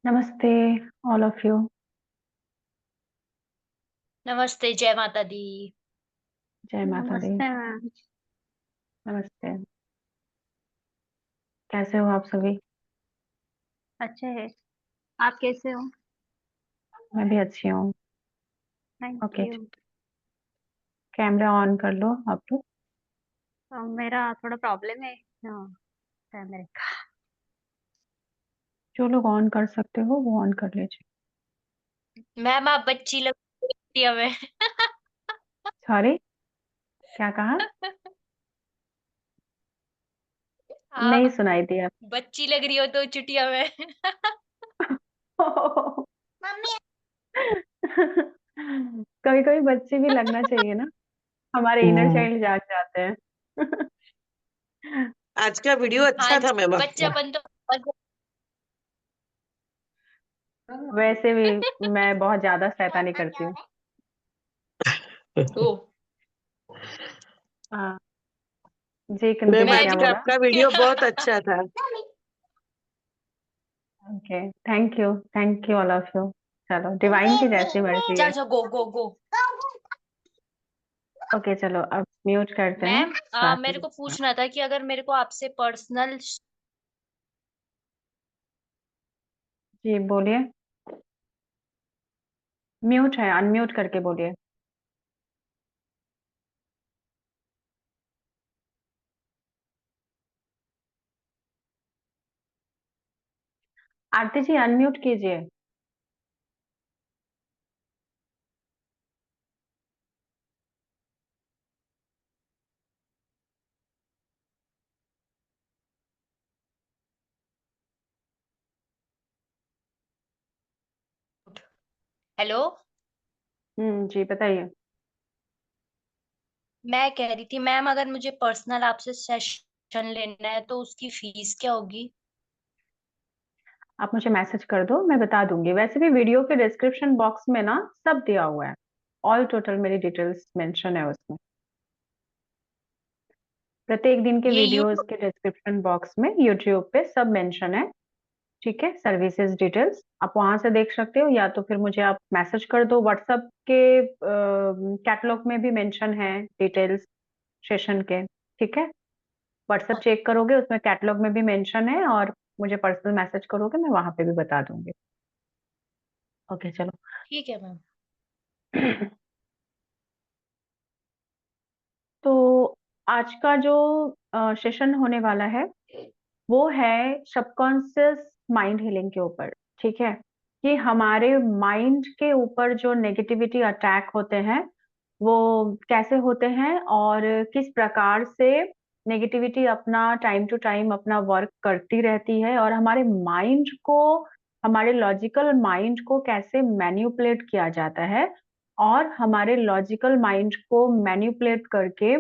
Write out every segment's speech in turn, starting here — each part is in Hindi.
नमस्ते ऑल ऑफ यू। नमस्ते, जय माता दी। जय माता दी। नमस्ते मैम। नमस्ते। कैसे हो आप सभी? अच्छे है। आप कैसे हो? मैं भी अच्छी हूँ। Thank okay, you. Camera on कर लो आप लोग। मेरा थोड़ा प्रॉब्लम है। हाँ, कैमरे का। जो लोग ऑन कर सकते हो वो ऑन कर लीजिए। मैम आप बच्ची लगती हमें। सॉरी, क्या कहा? नहीं आप सुनाई दिया। बच्ची लग रही हो तो चुटिया में। मम्मी। कभी कभी बच्चे भी लगना चाहिए ना, हमारे इनर चाइल्ड जाग जाते हैं। आज का वीडियो हाँ अच्छा था जी, मैम आपका। बच्चापन तो वैसे भी मैं बहुत ज्यादा शैतानी करती हूँ। ओ, हाँ जी, कुंती मैम जी मैं आज क्या भी। का बोला? आपका वीडियो बहुत अच्छा था। Okay, thank you all of you. चलो, डिवाइन की जैसी मर्जी जा है। जा, गो गो गो। ओके चलो, अब म्यूट करते हैं। मैम बाकी मेरे को पूछना था कि अगर मेरे को आपसे पर्सनल जी बोलिए। म्यूट है, अनम्यूट करके बोलिए। आरती जी अनम्यूट कीजिए। हेलो, जी बताइए। मैं कह रही थी मैम अगर मुझे पर्सनल आपसे सेशन लेना है तो उसकी फीस क्या होगी? आप मुझे मैसेज कर दो, मैं बता दूंगी। वैसे भी वीडियो के डिस्क्रिप्शन बॉक्स में ना सब दिया हुआ है। ऑल टोटल मेरी डिटेल्स मेंशन है उसमें। प्रत्येक दिन के ये वीडियोस यूट्यूब। के डिस्क्रिप्शन बॉक्स में यूट्यूब पे सब मेंशन है। ठीक है, सर्विसेज डिटेल्स आप वहां से देख सकते हो, या तो फिर मुझे आप मैसेज कर दो। व्हाट्सएप के कैटलॉग में भी मेंशन है डिटेल्स सेशन के। ठीक है, व्हाट्सएप चेक करोगे उसमें कैटलॉग में भी मेंशन है, और मुझे पर्सनल मैसेज करोगे मैं वहां पे भी बता दूंगी। ओके चलो। ठीक है मैम। तो आज का जो सेशन होने वाला है वो है सबकॉन्शियस माइंड हीलिंग के ऊपर। ठीक है, कि हमारे माइंड के ऊपर जो नेगेटिविटी अटैक होते हैं वो कैसे होते हैं, और किस प्रकार से नेगेटिविटी अपना टाइम टू टाइम अपना वर्क करती रहती है, और हमारे माइंड को, हमारे लॉजिकल माइंड को कैसे मैन्युपुलेट किया जाता है, और हमारे लॉजिकल माइंड को मैन्युपुलेट करके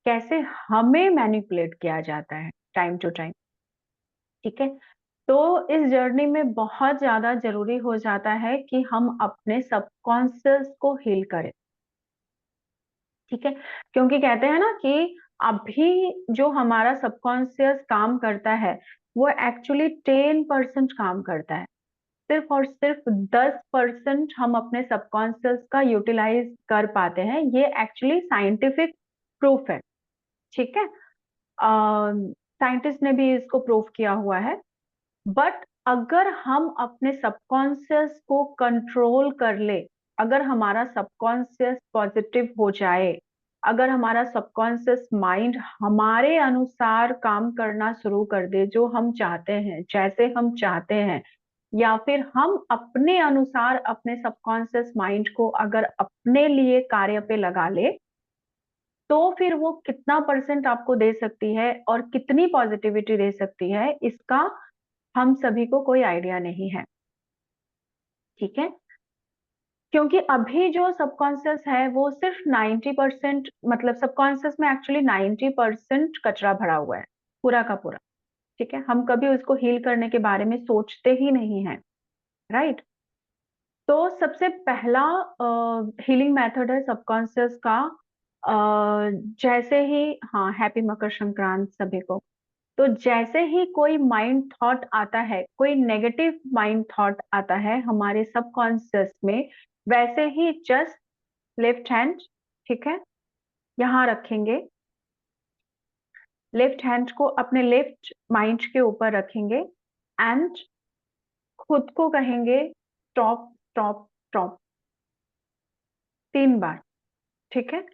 कैसे हमें मैन्युपुलेट किया जाता है टाइम टू टाइम। ठीक है, तो इस जर्नी में बहुत ज्यादा जरूरी हो जाता है कि हम अपने सबकॉन्शियस को हील करें। ठीक है, क्योंकि कहते हैं ना कि अभी जो हमारा सबकॉन्शियस काम करता है वो एक्चुअली 10% काम करता है। सिर्फ और सिर्फ 10% हम अपने सबकॉन्शियस का यूटिलाइज कर पाते हैं। ये एक्चुअली साइंटिफिक प्रूफ है। ठीक है, साइंटिस्ट ने भी इसको प्रूव किया हुआ है। बट अगर हम अपने सबकॉन्शियस को कंट्रोल कर ले, अगर हमारा सबकॉन्शियस पॉजिटिव हो जाए, अगर हमारा सबकॉन्शियस माइंड हमारे अनुसार काम करना शुरू कर दे, जो हम चाहते हैं जैसे हम चाहते हैं, या फिर हम अपने अनुसार अपने सबकॉन्शियस माइंड को अगर अपने लिए कार्य पे लगा ले, तो फिर वो कितना परसेंट आपको दे सकती है और कितनी पॉजिटिविटी दे सकती है, इसका हम सभी को कोई आइडिया नहीं है। ठीक है, क्योंकि अभी जो सबकॉन्शियस है वो सिर्फ 90%, मतलब सबकॉन्शियस में एक्चुअली 90% कचरा भरा हुआ है, पूरा का पूरा। ठीक है, हम कभी उसको हील करने के बारे में सोचते ही नहीं है। राइट, तो सबसे पहला हीलिंग मेथड है सबकॉन्शियस का। जैसे ही, हाँ, हैप्पी मकर संक्रांत सभी को। तो जैसे ही कोई माइंड थॉट आता है, कोई नेगेटिव माइंड थॉट आता है हमारे सबकॉन्शियस में, वैसे ही जस्ट लेफ्ट हैंड, ठीक है, यहां रखेंगे, लेफ्ट हैंड को अपने लेफ्ट माइंड के ऊपर रखेंगे एंड खुद को कहेंगे स्टॉप स्टॉप स्टॉप 3 बार, ठीक है।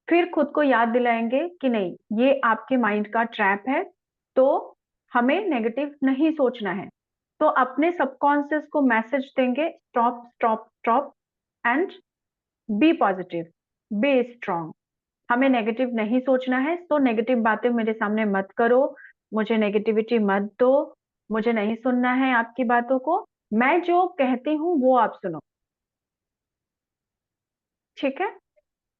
फिर खुद को याद दिलाएंगे कि नहीं, ये आपके माइंड का ट्रैप है, तो हमें नेगेटिव नहीं सोचना है। तो अपने सबकॉन्शियस को मैसेज देंगे stop stop stop and be positive, be strong. हमें नेगेटिव नहीं सोचना है, तो नेगेटिव बातें मेरे सामने मत करो, मुझे नेगेटिविटी मत दो, मुझे नहीं सुनना है आपकी बातों को, मैं जो कहती हूँ वो आप सुनो, ठीक है।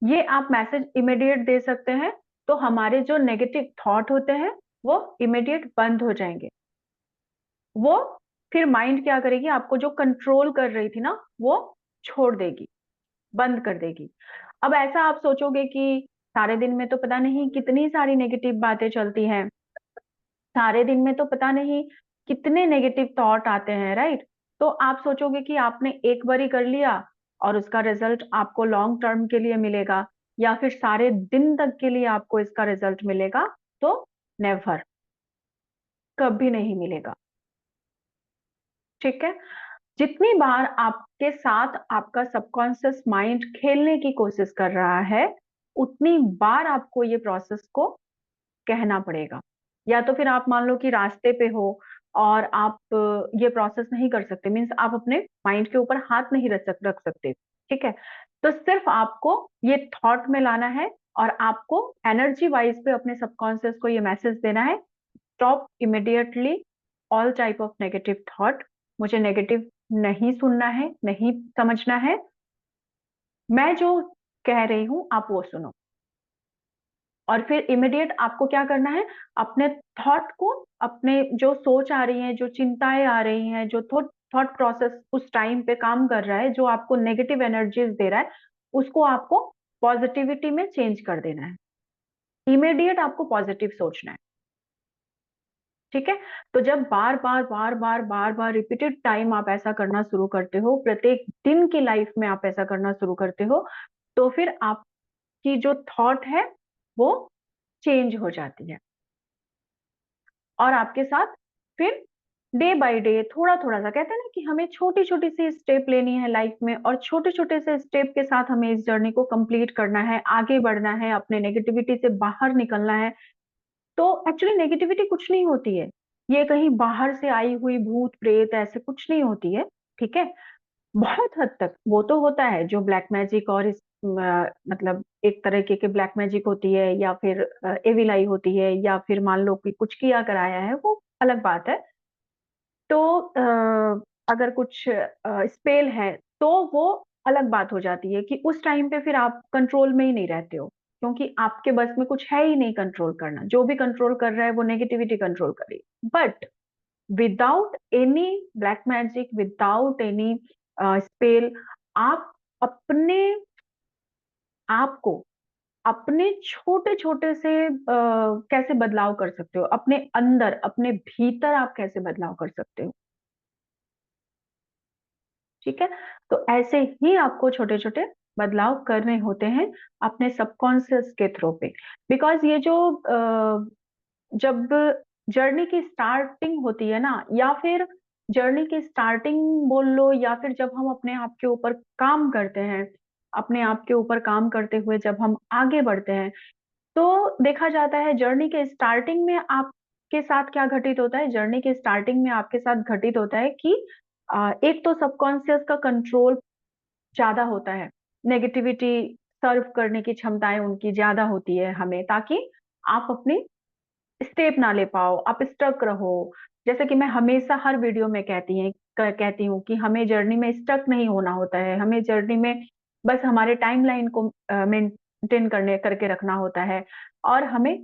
ये आप मैसेज इमीडिएट दे सकते हैं, तो हमारे जो नेगेटिव थॉट होते हैं वो इमीडिएट बंद हो जाएंगे। वो फिर माइंड क्या करेगी, आपको जो कंट्रोल कर रही थी ना वो छोड़ देगी, बंद कर देगी। अब ऐसा आप सोचोगे कि सारे दिन में तो पता नहीं कितनी सारी नेगेटिव बातें चलती हैं, सारे दिन में तो पता नहीं कितने नेगेटिव थॉट आते हैं, राइट। तो आप सोचोगे कि आपने एक बार ही कर लिया और उसका रिजल्ट आपको लॉन्ग टर्म के लिए मिलेगा, या फिर सारे दिन तक के लिए आपको इसका रिजल्ट मिलेगा, तो नेवर, कभी नहीं मिलेगा, ठीक है। जितनी बार आपके साथ आपका सबकॉन्शियस माइंड खेलने की कोशिश कर रहा है, उतनी बार आपको ये प्रोसेस को कहना पड़ेगा। या तो फिर आप मान लो कि रास्ते पे हो और आप ये प्रोसेस नहीं कर सकते, मीन्स आप अपने माइंड के ऊपर हाथ नहीं रख सकते, ठीक है। तो सिर्फ आपको ये थॉट में लाना है और आपको एनर्जी वाइज पे अपने सबकॉन्शियस को ये मैसेज देना है stop immediately all type of negative thought. मुझे नेगेटिव नहीं सुनना है, नहीं समझना है, मैं जो कह रही हूं आप वो सुनो। और फिर इमीडिएट आपको क्या करना है, अपने थॉट को, अपने जो सोच आ रही है, जो चिंताएं आ रही हैं, जो थॉट प्रोसेस उस टाइम पे काम कर रहा है, जो आपको नेगेटिव एनर्जीज दे रहा है, उसको आपको पॉजिटिविटी में चेंज कर देना है। इमीडिएट आपको पॉजिटिव सोचना है, ठीक है। तो जब बार बार बार बार बार बार रिपीटेड टाइम आप ऐसा करना शुरू करते हो, प्रत्येक दिन की लाइफ में आप ऐसा करना शुरू करते हो, तो फिर आपकी जो थॉट है वो चेंज हो जाती है और आपके साथ फिर डे बाय डे थोड़ा थोड़ा सा, कहते हैं ना कि हमें छोटी छोटी सी स्टेप लेनी है लाइफ में, और छोटे छोटे से स्टेप के साथ हमें इस जर्नी को कंप्लीट करना है, आगे बढ़ना है, अपने नेगेटिविटी से बाहर निकलना है। तो एक्चुअली नेगेटिविटी कुछ नहीं होती है, ये कहीं बाहर से आई हुई भूत प्रेत ऐसे कुछ नहीं होती है, ठीक है। बहुत हद तक वो तो होता है जो ब्लैक मैजिक और इस मतलब एक तरीके के ब्लैक मैजिक होती है, या फिर एविल आई होती है, या फिर मान लो कि कुछ किया कराया है, वो अलग बात है। तो अगर कुछ स्पेल है तो वो अलग बात हो जाती है कि उस टाइम पे फिर आप कंट्रोल में ही नहीं रहते हो, क्योंकि आपके बस में कुछ है ही नहीं कंट्रोल करना, जो भी कंट्रोल कर रहा है वो नेगेटिविटी कंट्रोल कर रही है। But without any black magic, without any spell, आप अपने आप को, अपने छोटे छोटे से कैसे बदलाव कर सकते हो, अपने अंदर, अपने भीतर आप कैसे बदलाव कर सकते हो, ठीक है। तो ऐसे ही आपको छोटे छोटे बदलाव करने होते हैं अपने सबकॉन्शियस के थ्रू पे। बिकॉज ये जो जब जर्नी की स्टार्टिंग होती है ना, या फिर जर्नी की स्टार्टिंग बोल लो, या फिर जब हम अपने आप के ऊपर काम करते हैं, अपने आप के ऊपर काम करते हुए जब हम आगे बढ़ते हैं, तो देखा जाता है जर्नी के स्टार्टिंग में आपके साथ क्या घटित होता है, जर्नी के स्टार्टिंग में आपके साथ घटित होता है कि एक तो सबकॉन्शियस का कंट्रोल ज्यादा होता है, नेगेटिविटी सर्व करने की क्षमताएं उनकी ज्यादा होती है हमें, ताकि आप अपनी स्टेप ना ले पाओ, आप स्टक रहो। जैसे कि मैं हमेशा हर वीडियो में कहती हूँ कि हमें जर्नी में स्टक नहीं होना होता है, हमें जर्नी में बस हमारे टाइमलाइन को मेंटेन करके रखना होता है, और हमें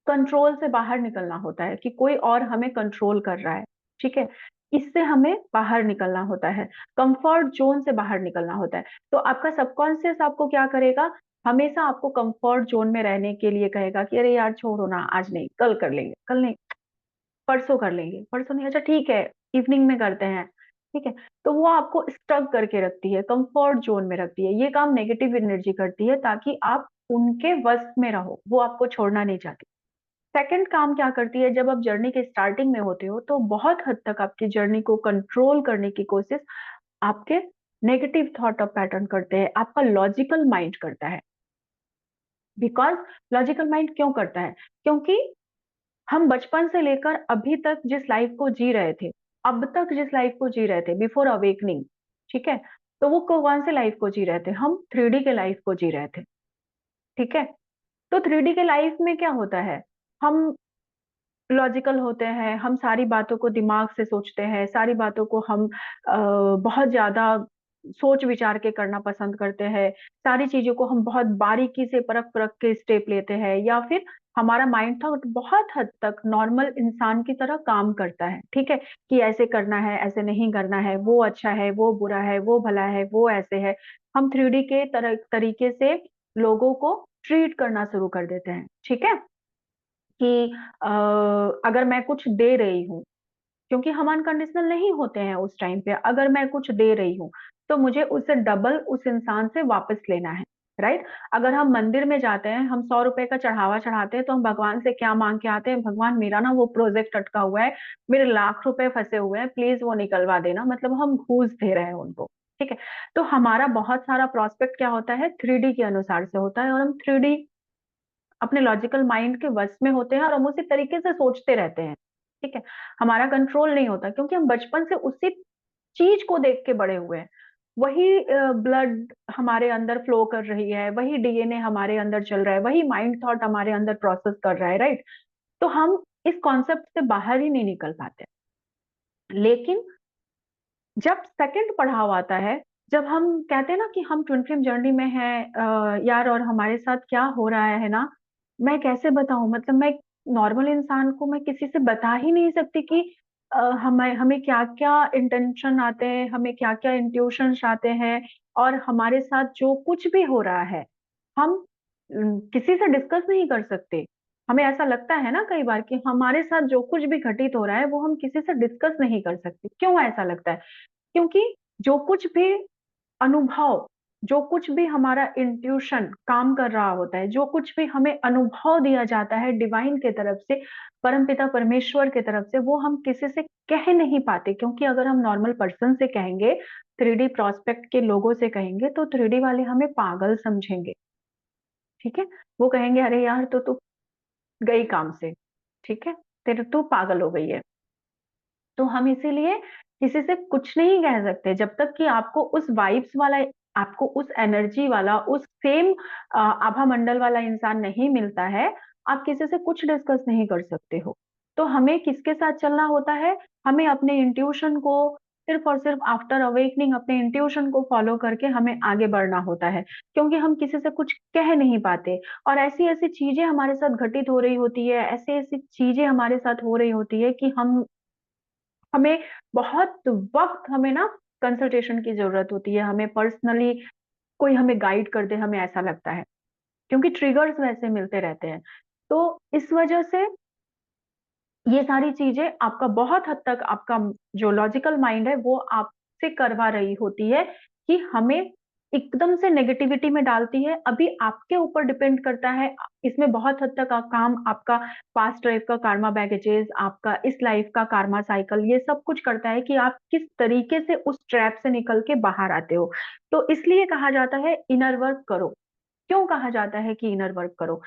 कंट्रोल से बाहर निकलना होता है कि कोई और हमें कंट्रोल कर रहा है, ठीक है। इससे हमें बाहर निकलना होता है, कंफर्ट जोन से बाहर निकलना होता है। तो आपका सबकॉन्शियस आपको क्या करेगा, हमेशा आपको कंफर्ट जोन में रहने के लिए कहेगा कि अरे यार छोड़ो ना, आज नहीं, कल कर लेंगे, कल नहीं, परसों कर लेंगे, परसों नहीं, अच्छा ठीक है, इवनिंग में करते हैं, ठीक है। तो वो आपको स्टक करके रखती है, कंफर्ट जोन में रखती है। ये काम नेगेटिव एनर्जी करती है ताकि आप उनके वश में रहो, वो आपको छोड़ना नहीं चाहती। सेकंड काम क्या करती है, जब आप जर्नी के स्टार्टिंग में होते हो तो बहुत हद तक आपकी जर्नी को कंट्रोल करने की कोशिश आपके नेगेटिव थॉट ऑफ पैटर्न करते हैं, आपका लॉजिकल माइंड करता है। बिकॉज लॉजिकल माइंड क्यों करता है? क्योंकि हम बचपन से लेकर अभी तक जिस लाइफ को जी रहे थे, अब तक जिस लाइफ को जी रहे थे बिफोर अवेकनिंग, ठीक है, तो वो कौन से लाइफ को जी रहे थे? हम 3D के लाइफ को जी रहे थे, ठीक है। तो 3D के लाइफ में क्या होता है, हम लॉजिकल होते हैं, हम सारी बातों को दिमाग से सोचते हैं, सारी बातों को हम बहुत ज्यादा सोच विचार के करना पसंद करते हैं, सारी चीजों को हम बहुत बारीकी से परख परख के स्टेप लेते हैं, या फिर हमारा माइंड थॉट बहुत हद तक नॉर्मल इंसान की तरह काम करता है, ठीक है, कि ऐसे करना है, ऐसे नहीं करना है, वो अच्छा है, वो बुरा है, वो भला है, वो ऐसे है। हम 3D के तरीके से लोगों को ट्रीट करना शुरू कर देते हैं, ठीक है, कि अगर मैं कुछ दे रही हूँ, क्योंकि हम अनकंडीशनल नहीं होते हैं उस टाइम पे, अगर मैं कुछ दे रही हूँ तो मुझे उससे डबल उस इंसान से वापस लेना है, राइट। अगर हम मंदिर में जाते हैं, हम 100 रुपए का चढ़ावा चढ़ाते हैं, तो हम भगवान से क्या मांग के आते हैं? भगवान मेरा ना वो प्रोजेक्ट अटका हुआ है, मेरे लाख रुपए फंसे हुए हैं, प्लीज वो निकलवा देना, मतलब हम घूस दे रहे हैं उनको, ठीक है। तो हमारा बहुत सारा प्रोस्पेक्ट क्या होता है, 3D के अनुसार से होता है, और हम 3D अपने लॉजिकल माइंड के वश में होते हैं और हम उसी तरीके से सोचते रहते हैं, ठीक है। हमारा कंट्रोल नहीं होता, क्योंकि हम बचपन से उसी चीज को देख के बड़े हुए हैं। वही ब्लड हमारे अंदर फ्लो कर रही है, वही डीएनए हमारे अंदर चल रहा है, वही माइंड थॉट हमारे अंदर प्रोसेस कर रहा है, राइट। तो हम इस कॉन्सेप्ट से बाहर ही नहीं निकल पाते। लेकिन जब सेकंड पड़ाव आता है, जब हम कहते हैं ना कि हम ट्विन फ्लेम जर्नी में हैं, यार, और हमारे साथ क्या हो रहा है ना, मैं कैसे बताऊं, मतलब मैं नॉर्मल इंसान को मैं किसी से बता ही नहीं सकती कि हमें हमें क्या क्या इंटेंशन आते हैं, हमें क्या क्या इंट्यूशंस आते हैं, और हमारे साथ जो कुछ भी हो रहा है, हम किसी से डिस्कस नहीं कर सकते। हमें ऐसा लगता है ना कई बार कि हमारे साथ जो कुछ भी घटित हो रहा है वो हम किसी से डिस्कस नहीं कर सकते। क्यों ऐसा लगता है? क्योंकि जो कुछ भी अनुभव, जो कुछ भी हमारा इंट्यूशन काम कर रहा होता है, जो कुछ भी हमें अनुभव दिया जाता है डिवाइन के तरफ से, परमपिता परमेश्वर के तरफ से, वो हम किसी से कह नहीं पाते। क्योंकि अगर हम नॉर्मल पर्सन से कहेंगे, 3D प्रोस्पेक्ट के लोगों से कहेंगे, तो 3D वाले हमें पागल समझेंगे, ठीक है। वो कहेंगे अरे यार, तो तू गई काम से, ठीक है, तेरे तू पागल हो गई है। तो हम इसीलिए किसी से कुछ नहीं कह सकते जब तक कि आपको उस वाइब्स वाला, आपको उस एनर्जी वाला, उस सेम आभा मंडल वाला इंसान नहीं मिलता है, आप किसी से कुछ डिस्कस नहीं कर सकते हो। तो हमें किसके साथ चलना होता है? हमें अपने इंट्यूशन को, सिर्फ और सिर्फ आफ्टर अवेकनिंग अपने इंट्यूशन को फॉलो करके हमें आगे बढ़ना होता है, क्योंकि हम किसी से कुछ कह नहीं पाते। और ऐसी ऐसी चीजें हमारे साथ घटित हो रही होती है, ऐसी ऐसी चीजें हमारे साथ हो रही होती है कि हमें बहुत वक्त, हमें ना कंसल्टेशन की जरूरत होती है, हमें पर्सनली कोई हमें गाइड कर दे, हमें ऐसा लगता है, क्योंकि ट्रिगर्स वैसे मिलते रहते हैं। तो इस वजह से ये सारी चीजें आपका बहुत हद तक, आपका जो लॉजिकल माइंड है वो आपसे करवा रही होती है कि हमें एकदम से नेगेटिविटी में डालती है। अभी आपके ऊपर डिपेंड करता है, इसमें बहुत हद तक काम आपका पास्ट लाइफ का कार्मा बैगेजेस, आपका इस लाइफ का कार्मा साइकिल, ये सब कुछ करता है कि आप किस तरीके से उस ट्रैप से निकल के बाहर आते हो। तो इसलिए कहा जाता है इनर वर्क करो। क्यों कहा जाता है कि इनर वर्क करो?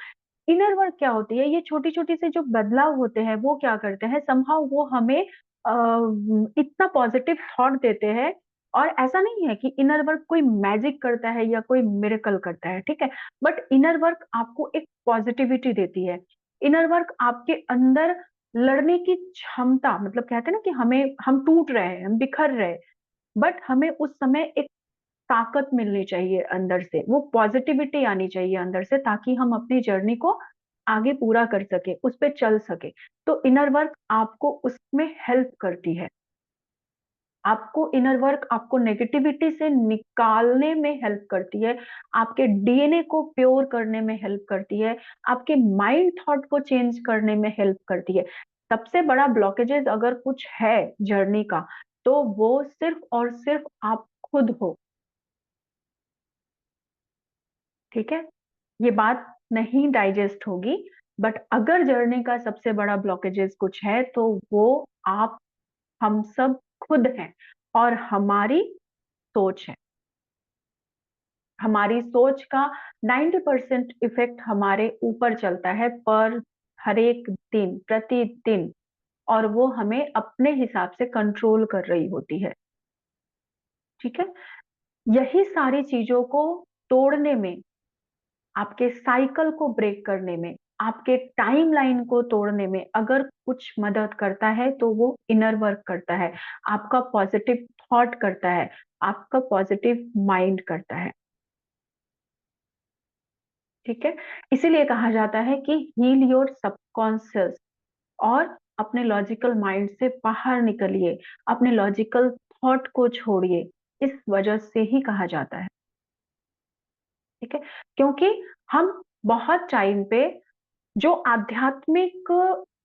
इनर वर्क क्या होती है? ये छोटी छोटी से जो बदलाव होते हैं वो क्या करते हैं, समहाउ वो हमें इतना पॉजिटिव थॉट देते हैं। और ऐसा नहीं है कि इनर वर्क कोई मैजिक करता है या कोई मिरेकल करता है, ठीक है, बट इनर वर्क आपको एक पॉजिटिविटी देती है। इनर वर्क आपके अंदर लड़ने की क्षमता, मतलब कहते हैं ना कि हम टूट रहे हैं, हम बिखर रहे हैं, बट हमें उस समय एक ताकत मिलनी चाहिए अंदर से, वो पॉजिटिविटी आनी चाहिए अंदर से, ताकि हम अपनी जर्नी को आगे पूरा कर सके, उस पे चल सके। तो इनर वर्क आपको उसमें हेल्प करती है। आपको इनर वर्क आपको नेगेटिविटी से निकालने में हेल्प करती है, आपके डीएनए को प्योर करने में हेल्प करती है, आपके माइंड थॉट को चेंज करने में हेल्प करती है। सबसे बड़ा ब्लॉकेजेस अगर कुछ है जर्नी का, तो वो सिर्फ और सिर्फ आप खुद हो। ठीक है, ये बात नहीं डाइजेस्ट होगी, बट अगर जर्नी का सबसे बड़ा ब्लॉकेजेस कुछ है तो वो आप, हम सब खुद हैं, और हमारी सोच है। हमारी सोच का 90% इफेक्ट हमारे ऊपर चलता है पर हर एक दिन, प्रतिदिन, और वो हमें अपने हिसाब से कंट्रोल कर रही होती है। ठीक है, यही सारी चीजों को तोड़ने में, आपके साइकिल को ब्रेक करने में, आपके टाइमलाइन को तोड़ने में अगर कुछ मदद करता है तो वो इनर वर्क करता है, आपका पॉजिटिव थॉट करता है, आपका पॉजिटिव माइंड करता है। ठीक है, इसीलिए कहा जाता है कि हील योर सबकॉन्शियस, और अपने लॉजिकल माइंड से बाहर निकलिए, अपने लॉजिकल थॉट को छोड़िए, इस वजह से ही कहा जाता है। ठीक है, क्योंकि हम बहुत टाइम पे जो आध्यात्मिक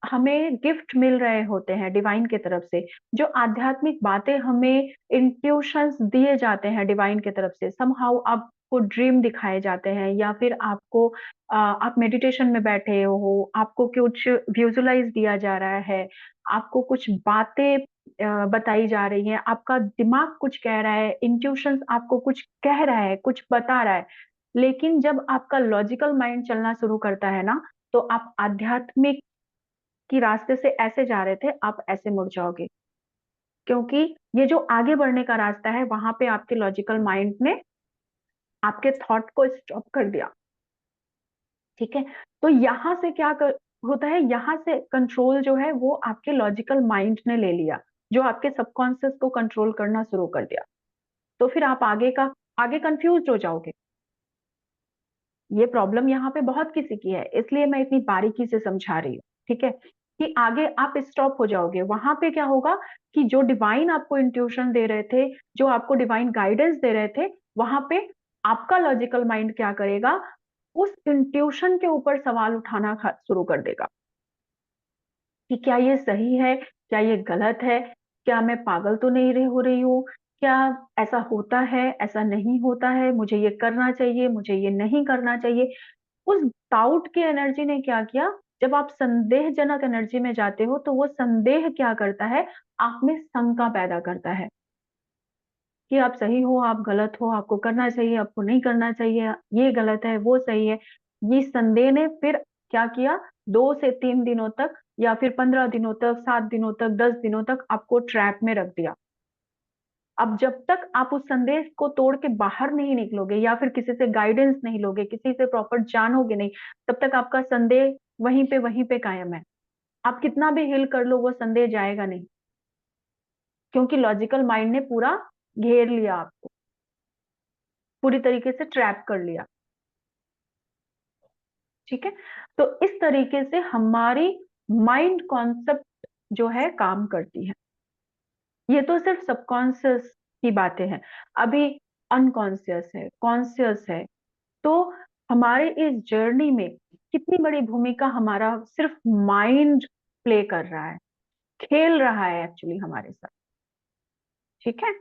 हमें गिफ्ट मिल रहे होते हैं डिवाइन की तरफ से, जो आध्यात्मिक बातें हमें इंट्यूशंस दिए जाते हैं डिवाइन की तरफ से, समहाउ आपको ड्रीम दिखाए जाते हैं, या फिर आपको आप मेडिटेशन में बैठे हो, आपको कुछ विजुअलाइज दिया जा रहा है, आपको कुछ बातें बताई जा रही हैं, आपका दिमाग कुछ कह रहा है, इंट्यूशंस आपको कुछ कह रहा है, कुछ बता रहा है। लेकिन जब आपका लॉजिकल माइंड चलना शुरू करता है ना, तो आप आध्यात्मिक की रास्ते से ऐसे जा रहे थे, आप ऐसे मुड़ जाओगे, क्योंकि ये जो आगे बढ़ने का रास्ता है, वहां पे आपके लॉजिकल माइंड ने आपके थॉट को स्टॉप कर दिया। ठीक है, तो यहां से होता है, यहाँ से कंट्रोल जो है वो आपके लॉजिकल माइंड ने ले लिया, जो आपके सबकॉन्शियस को कंट्रोल करना शुरू कर दिया। तो फिर आप आगे कंफ्यूज हो जाओगे। ये प्रॉब्लम यहाँ पे बहुत किसी की है, इसलिए मैं इतनी बारीकी से समझा रही हूँ। ठीक है, कि आगे आप स्टॉप हो जाओगे। वहां पे क्या होगा कि जो डिवाइन आपको इंट्यूशन दे रहे थे, जो आपको डिवाइन गाइडेंस दे रहे थे, वहां पे आपका लॉजिकल माइंड क्या करेगा, उस इंट्यूशन के ऊपर सवाल उठाना शुरू कर देगा कि क्या ये सही है, क्या ये गलत है, क्या मैं पागल तो नहीं हो रही हूँ, क्या ऐसा होता है, ऐसा नहीं होता है, मुझे ये करना चाहिए, मुझे ये नहीं करना चाहिए। उस डाउट की एनर्जी ने क्या किया, जब आप संदेहजनक एनर्जी में जाते हो तो वो संदेह क्या करता है, आप में शंका पैदा करता है कि आप सही हो, आप गलत हो, आपको करना चाहिए, आपको नहीं करना चाहिए, ये गलत है, वो सही है। ये संदेह ने फिर क्या किया, 2 से 3 दिनों तक, या फिर 15 दिनों तक, 7 दिनों तक, 10 दिनों तक आपको ट्रैप में रख दिया। अब जब तक आप उस संदेश को तोड़ के बाहर नहीं निकलोगे, या फिर किसी से गाइडेंस नहीं लोगे, किसी से प्रॉपर जानोगे नहीं, तब तक आपका संदेह वहीं पे कायम है। आप कितना भी हिल कर लो, वो संदेह जाएगा नहीं, क्योंकि लॉजिकल माइंड ने पूरा घेर लिया आपको, पूरी तरीके से ट्रैप कर लिया। ठीक है, तो इस तरीके से हमारी माइंड कॉन्सेप्ट जो है काम करती है। ये तो सिर्फ सबकॉन्शियस की बातें हैं, अभी अनकॉन्शियस है, कॉन्शियस है। तो हमारे इस जर्नी में कितनी बड़ी भूमिका हमारा सिर्फ माइंड प्ले कर रहा है, खेल रहा है एक्चुअली हमारे साथ। ठीक है,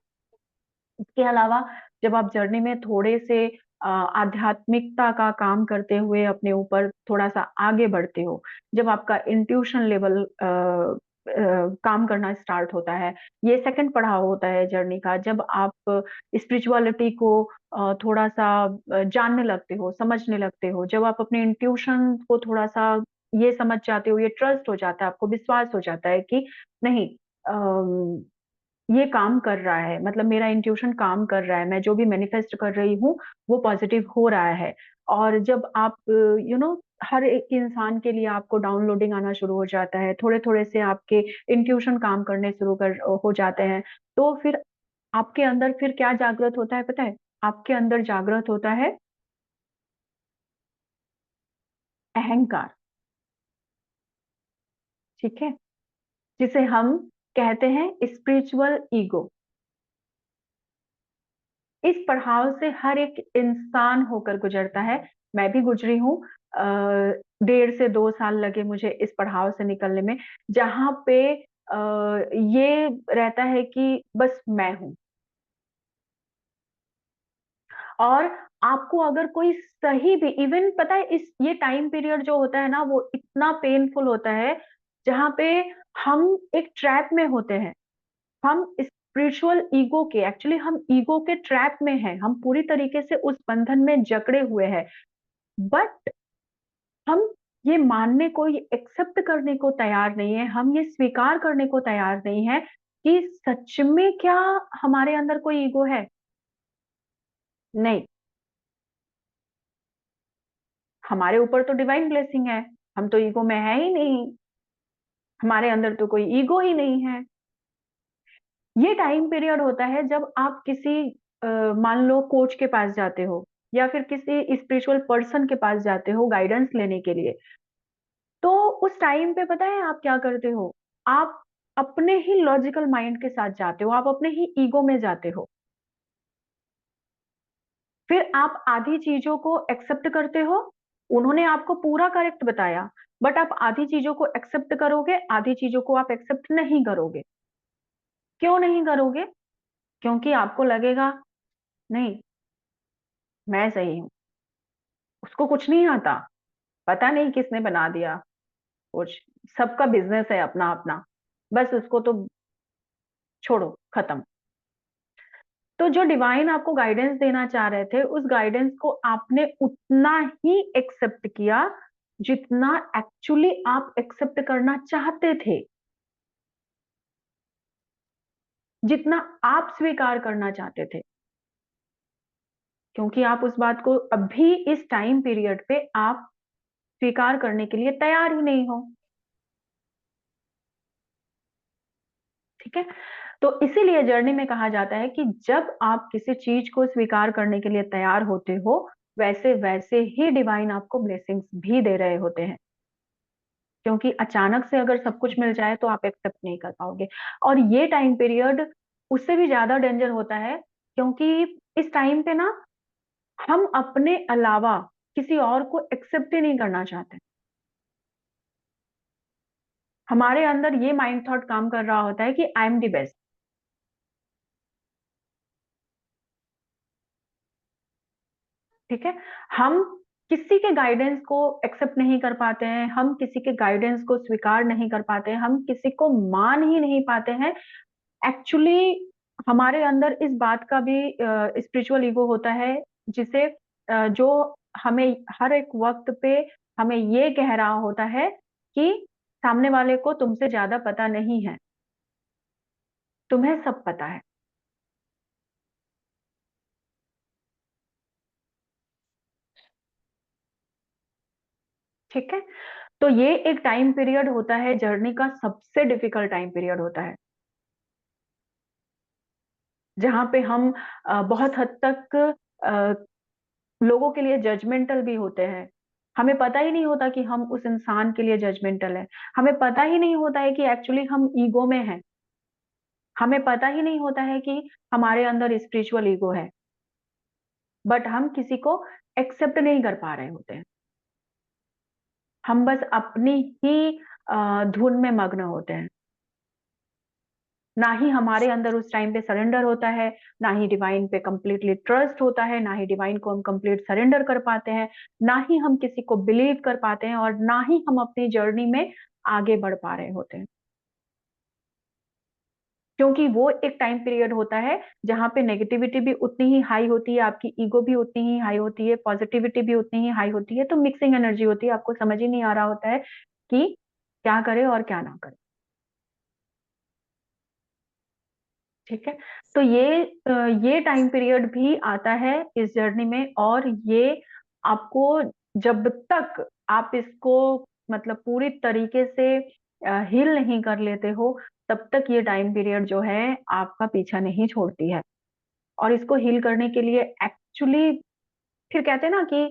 इसके अलावा जब आप जर्नी में थोड़े से आध्यात्मिकता का काम करते हुए अपने ऊपर थोड़ा सा आगे बढ़ते हो, जब आपका इंट्यूशन लेवल काम करना स्टार्ट होता है, ये सेकंड पड़ाव होता है जर्नी का, जब आप स्पिरिचुअलिटी को थोड़ा सा जानने लगते हो, समझने लगते हो, जब आप अपने इंट्यूशन को थोड़ा सा ये समझ जाते हो, ये ट्रस्ट हो जाता है, आपको विश्वास हो जाता है कि नहीं, ये काम कर रहा है, मतलब मेरा इंट्यूशन काम कर रहा है, मैं जो भी मैनिफेस्ट कर रही हूँ वो पॉजिटिव हो रहा है। और जब आप हर एक इंसान के लिए आपको डाउनलोडिंग आना शुरू हो जाता है, थोड़े थोड़े से आपके इंट्यूशन काम करने शुरू कर हो जाते हैं, तो फिर आपके अंदर फिर क्या जागृत होता है पता है, आपके अंदर जागृत होता है अहंकार। ठीक है, जिसे हम कहते हैं स्पिरिचुअल ईगो। इस पड़ाव से हर एक इंसान होकर गुजरता है। मैं भी गुजरी हूँ। 1.5 से 2 साल लगे मुझे इस पड़ाव से निकलने में, जहाँ पे ये रहता है कि बस मैं हूँ। और आपको अगर कोई सही भी इवन पता है, इस ये टाइम पीरियड जो होता है ना, वो इतना पेनफुल होता है, जहाँ पे हम एक ट्रैप में होते हैं। हम स्पिरिचुअल ईगो के एक्चुअली हम ईगो के ट्रैप में हैं। हम पूरी तरीके से उस बंधन में जकड़े हुए हैं। बट हम ये मानने को, ये एक्सेप्ट करने को तैयार नहीं है। हम ये स्वीकार करने को तैयार नहीं है कि सच में क्या हमारे अंदर कोई ईगो है। नहीं, हमारे ऊपर तो डिवाइन ब्लेसिंग है। हम तो ईगो में है ही नहीं। हमारे अंदर तो कोई ईगो ही नहीं है। ये टाइम पीरियड होता है जब आप किसी मान लो कोच के पास जाते हो, या फिर किसी स्पिरिचुअल पर्सन के पास जाते हो गाइडेंस लेने के लिए। तो उस टाइम पे पता है आप क्या करते हो? आप अपने ही लॉजिकल माइंड के साथ जाते हो, आप अपने ही ईगो में जाते हो। फिर आप आधी चीजों को एक्सेप्ट करते हो। उन्होंने आपको पूरा करेक्ट बताया, बट आप आधी चीजों को एक्सेप्ट करोगे, आधी चीजों को आप एक्सेप्ट नहीं करोगे। क्यों नहीं करोगे? क्योंकि आपको लगेगा नहीं, मैं सही हूं, उसको कुछ नहीं आता, पता नहीं किसने बना दिया कुछ। सबका बिजनेस है अपना अपना, बस उसको तो छोड़ो, खत्म। तो जो डिवाइन आपको गाइडेंस देना चाह रहे थे, उस गाइडेंस को आपने उतना ही एक्सेप्ट किया जितना एक्चुअली आप एक्सेप्ट करना चाहते थे, जितना आप स्वीकार करना चाहते थे। क्योंकि आप उस बात को अभी इस टाइम पीरियड पे आप स्वीकार करने के लिए तैयार ही नहीं हो। ठीक है? तो इसीलिए जर्नी में कहा जाता है कि जब आप किसी चीज को स्वीकार करने के लिए तैयार होते हो, वैसे वैसे ही डिवाइन आपको ब्लेसिंग्स भी दे रहे होते हैं। क्योंकि अचानक से अगर सब कुछ मिल जाए तो आप एक्सेप्ट नहीं कर पाओगे। और ये टाइम पीरियड उससे भी ज्यादा डेंजर होता है, क्योंकि इस टाइम पे ना हम अपने अलावा किसी और को एक्सेप्ट ही नहीं करना चाहते। हमारे अंदर ये माइंड थॉट काम कर रहा होता है कि आई एम द बेस्ट। ठीक है? हम किसी के गाइडेंस को एक्सेप्ट नहीं कर पाते हैं, हम किसी के गाइडेंस को स्वीकार नहीं कर पाते हैं, हम किसी को मान ही नहीं पाते हैं। एक्चुअली हमारे अंदर इस बात का भी स्पिरिचुअल ईगो होता है, जिसे जो हमें हर एक वक्त पे हमें ये कह रहा होता है कि सामने वाले को तुमसे ज्यादा पता नहीं है, तुम्हें सब पता है। ठीक है? तो ये एक टाइम पीरियड होता है, जर्नी का सबसे डिफिकल्ट टाइम पीरियड होता है, जहाँ पे हम बहुत हद तक अ, लोगों के लिए जजमेंटल भी होते हैं। हमें पता ही नहीं होता कि हम उस इंसान के लिए जजमेंटल हैं। हमें पता ही नहीं होता है कि एक्चुअली हम ईगो में हैं। हमें पता ही नहीं होता है कि हमारे अंदर स्पिरिचुअल ईगो है। बट हम किसी को एक्सेप्ट नहीं कर पा रहे होते हैं। हम बस अपनी ही धुन में मग्न होते हैं। ना ही हमारे अंदर उस टाइम पे सरेंडर होता है, ना ही डिवाइन पे कंप्लीटली ट्रस्ट होता है, ना ही डिवाइन को हम कंप्लीट सरेंडर कर पाते हैं, ना ही हम किसी को बिलीव कर पाते हैं, और ना ही हम अपनी जर्नी में आगे बढ़ पा रहे होते हैं। क्योंकि वो एक टाइम पीरियड होता है जहां पे नेगेटिविटी भी उतनी ही हाई होती है, आपकी ईगो भी उतनी ही हाई होती है, पॉजिटिविटी भी उतनी ही हाई होती है। तो मिक्सिंग एनर्जी होती है, आपको समझ ही नहीं आ रहा होता है कि क्या करे और क्या ना करे। ठीक है? तो ये टाइम पीरियड भी आता है इस जर्नी में, और ये आपको, जब तक आप इसको मतलब पूरी तरीके से हील नहीं कर लेते हो, तब तक ये टाइम पीरियड जो है आपका पीछा नहीं छोड़ती है। और इसको हील करने के लिए एक्चुअली फिर कहते हैं ना कि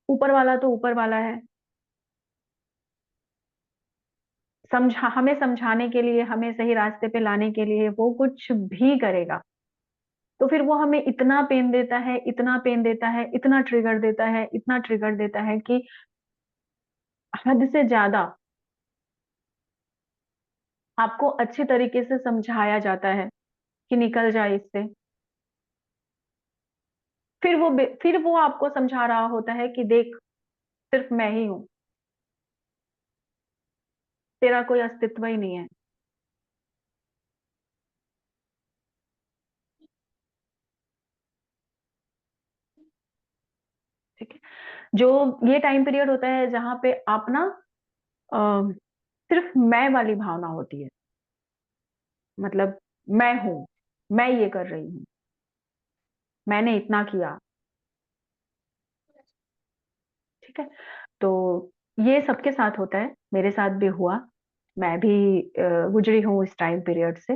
ऊपर वाला तो ऊपर वाला है, हमें समझाने के लिए, हमें सही रास्ते पे लाने के लिए वो कुछ भी करेगा। तो फिर वो हमें इतना पेन देता है, इतना पेन देता है, इतना ट्रिगर देता है, इतना ट्रिगर देता है कि हद से ज्यादा आपको अच्छी तरीके से समझाया जाता है कि निकल जाए इससे। फिर वो आपको समझा रहा होता है कि देख, सिर्फ मैं ही हूं, तेरा कोई अस्तित्व ही नहीं है। ठीक है, जो ये टाइम पीरियड होता है जहां पे आप ना अ, सिर्फ मैं वाली भावना होती है, मतलब मैं हूं, मैं ये कर रही हूं, मैंने इतना किया। ठीक है, तो ये सबके साथ होता है, मेरे साथ भी हुआ। मैं भी गुजरी हूँ इस टाइम पीरियड से,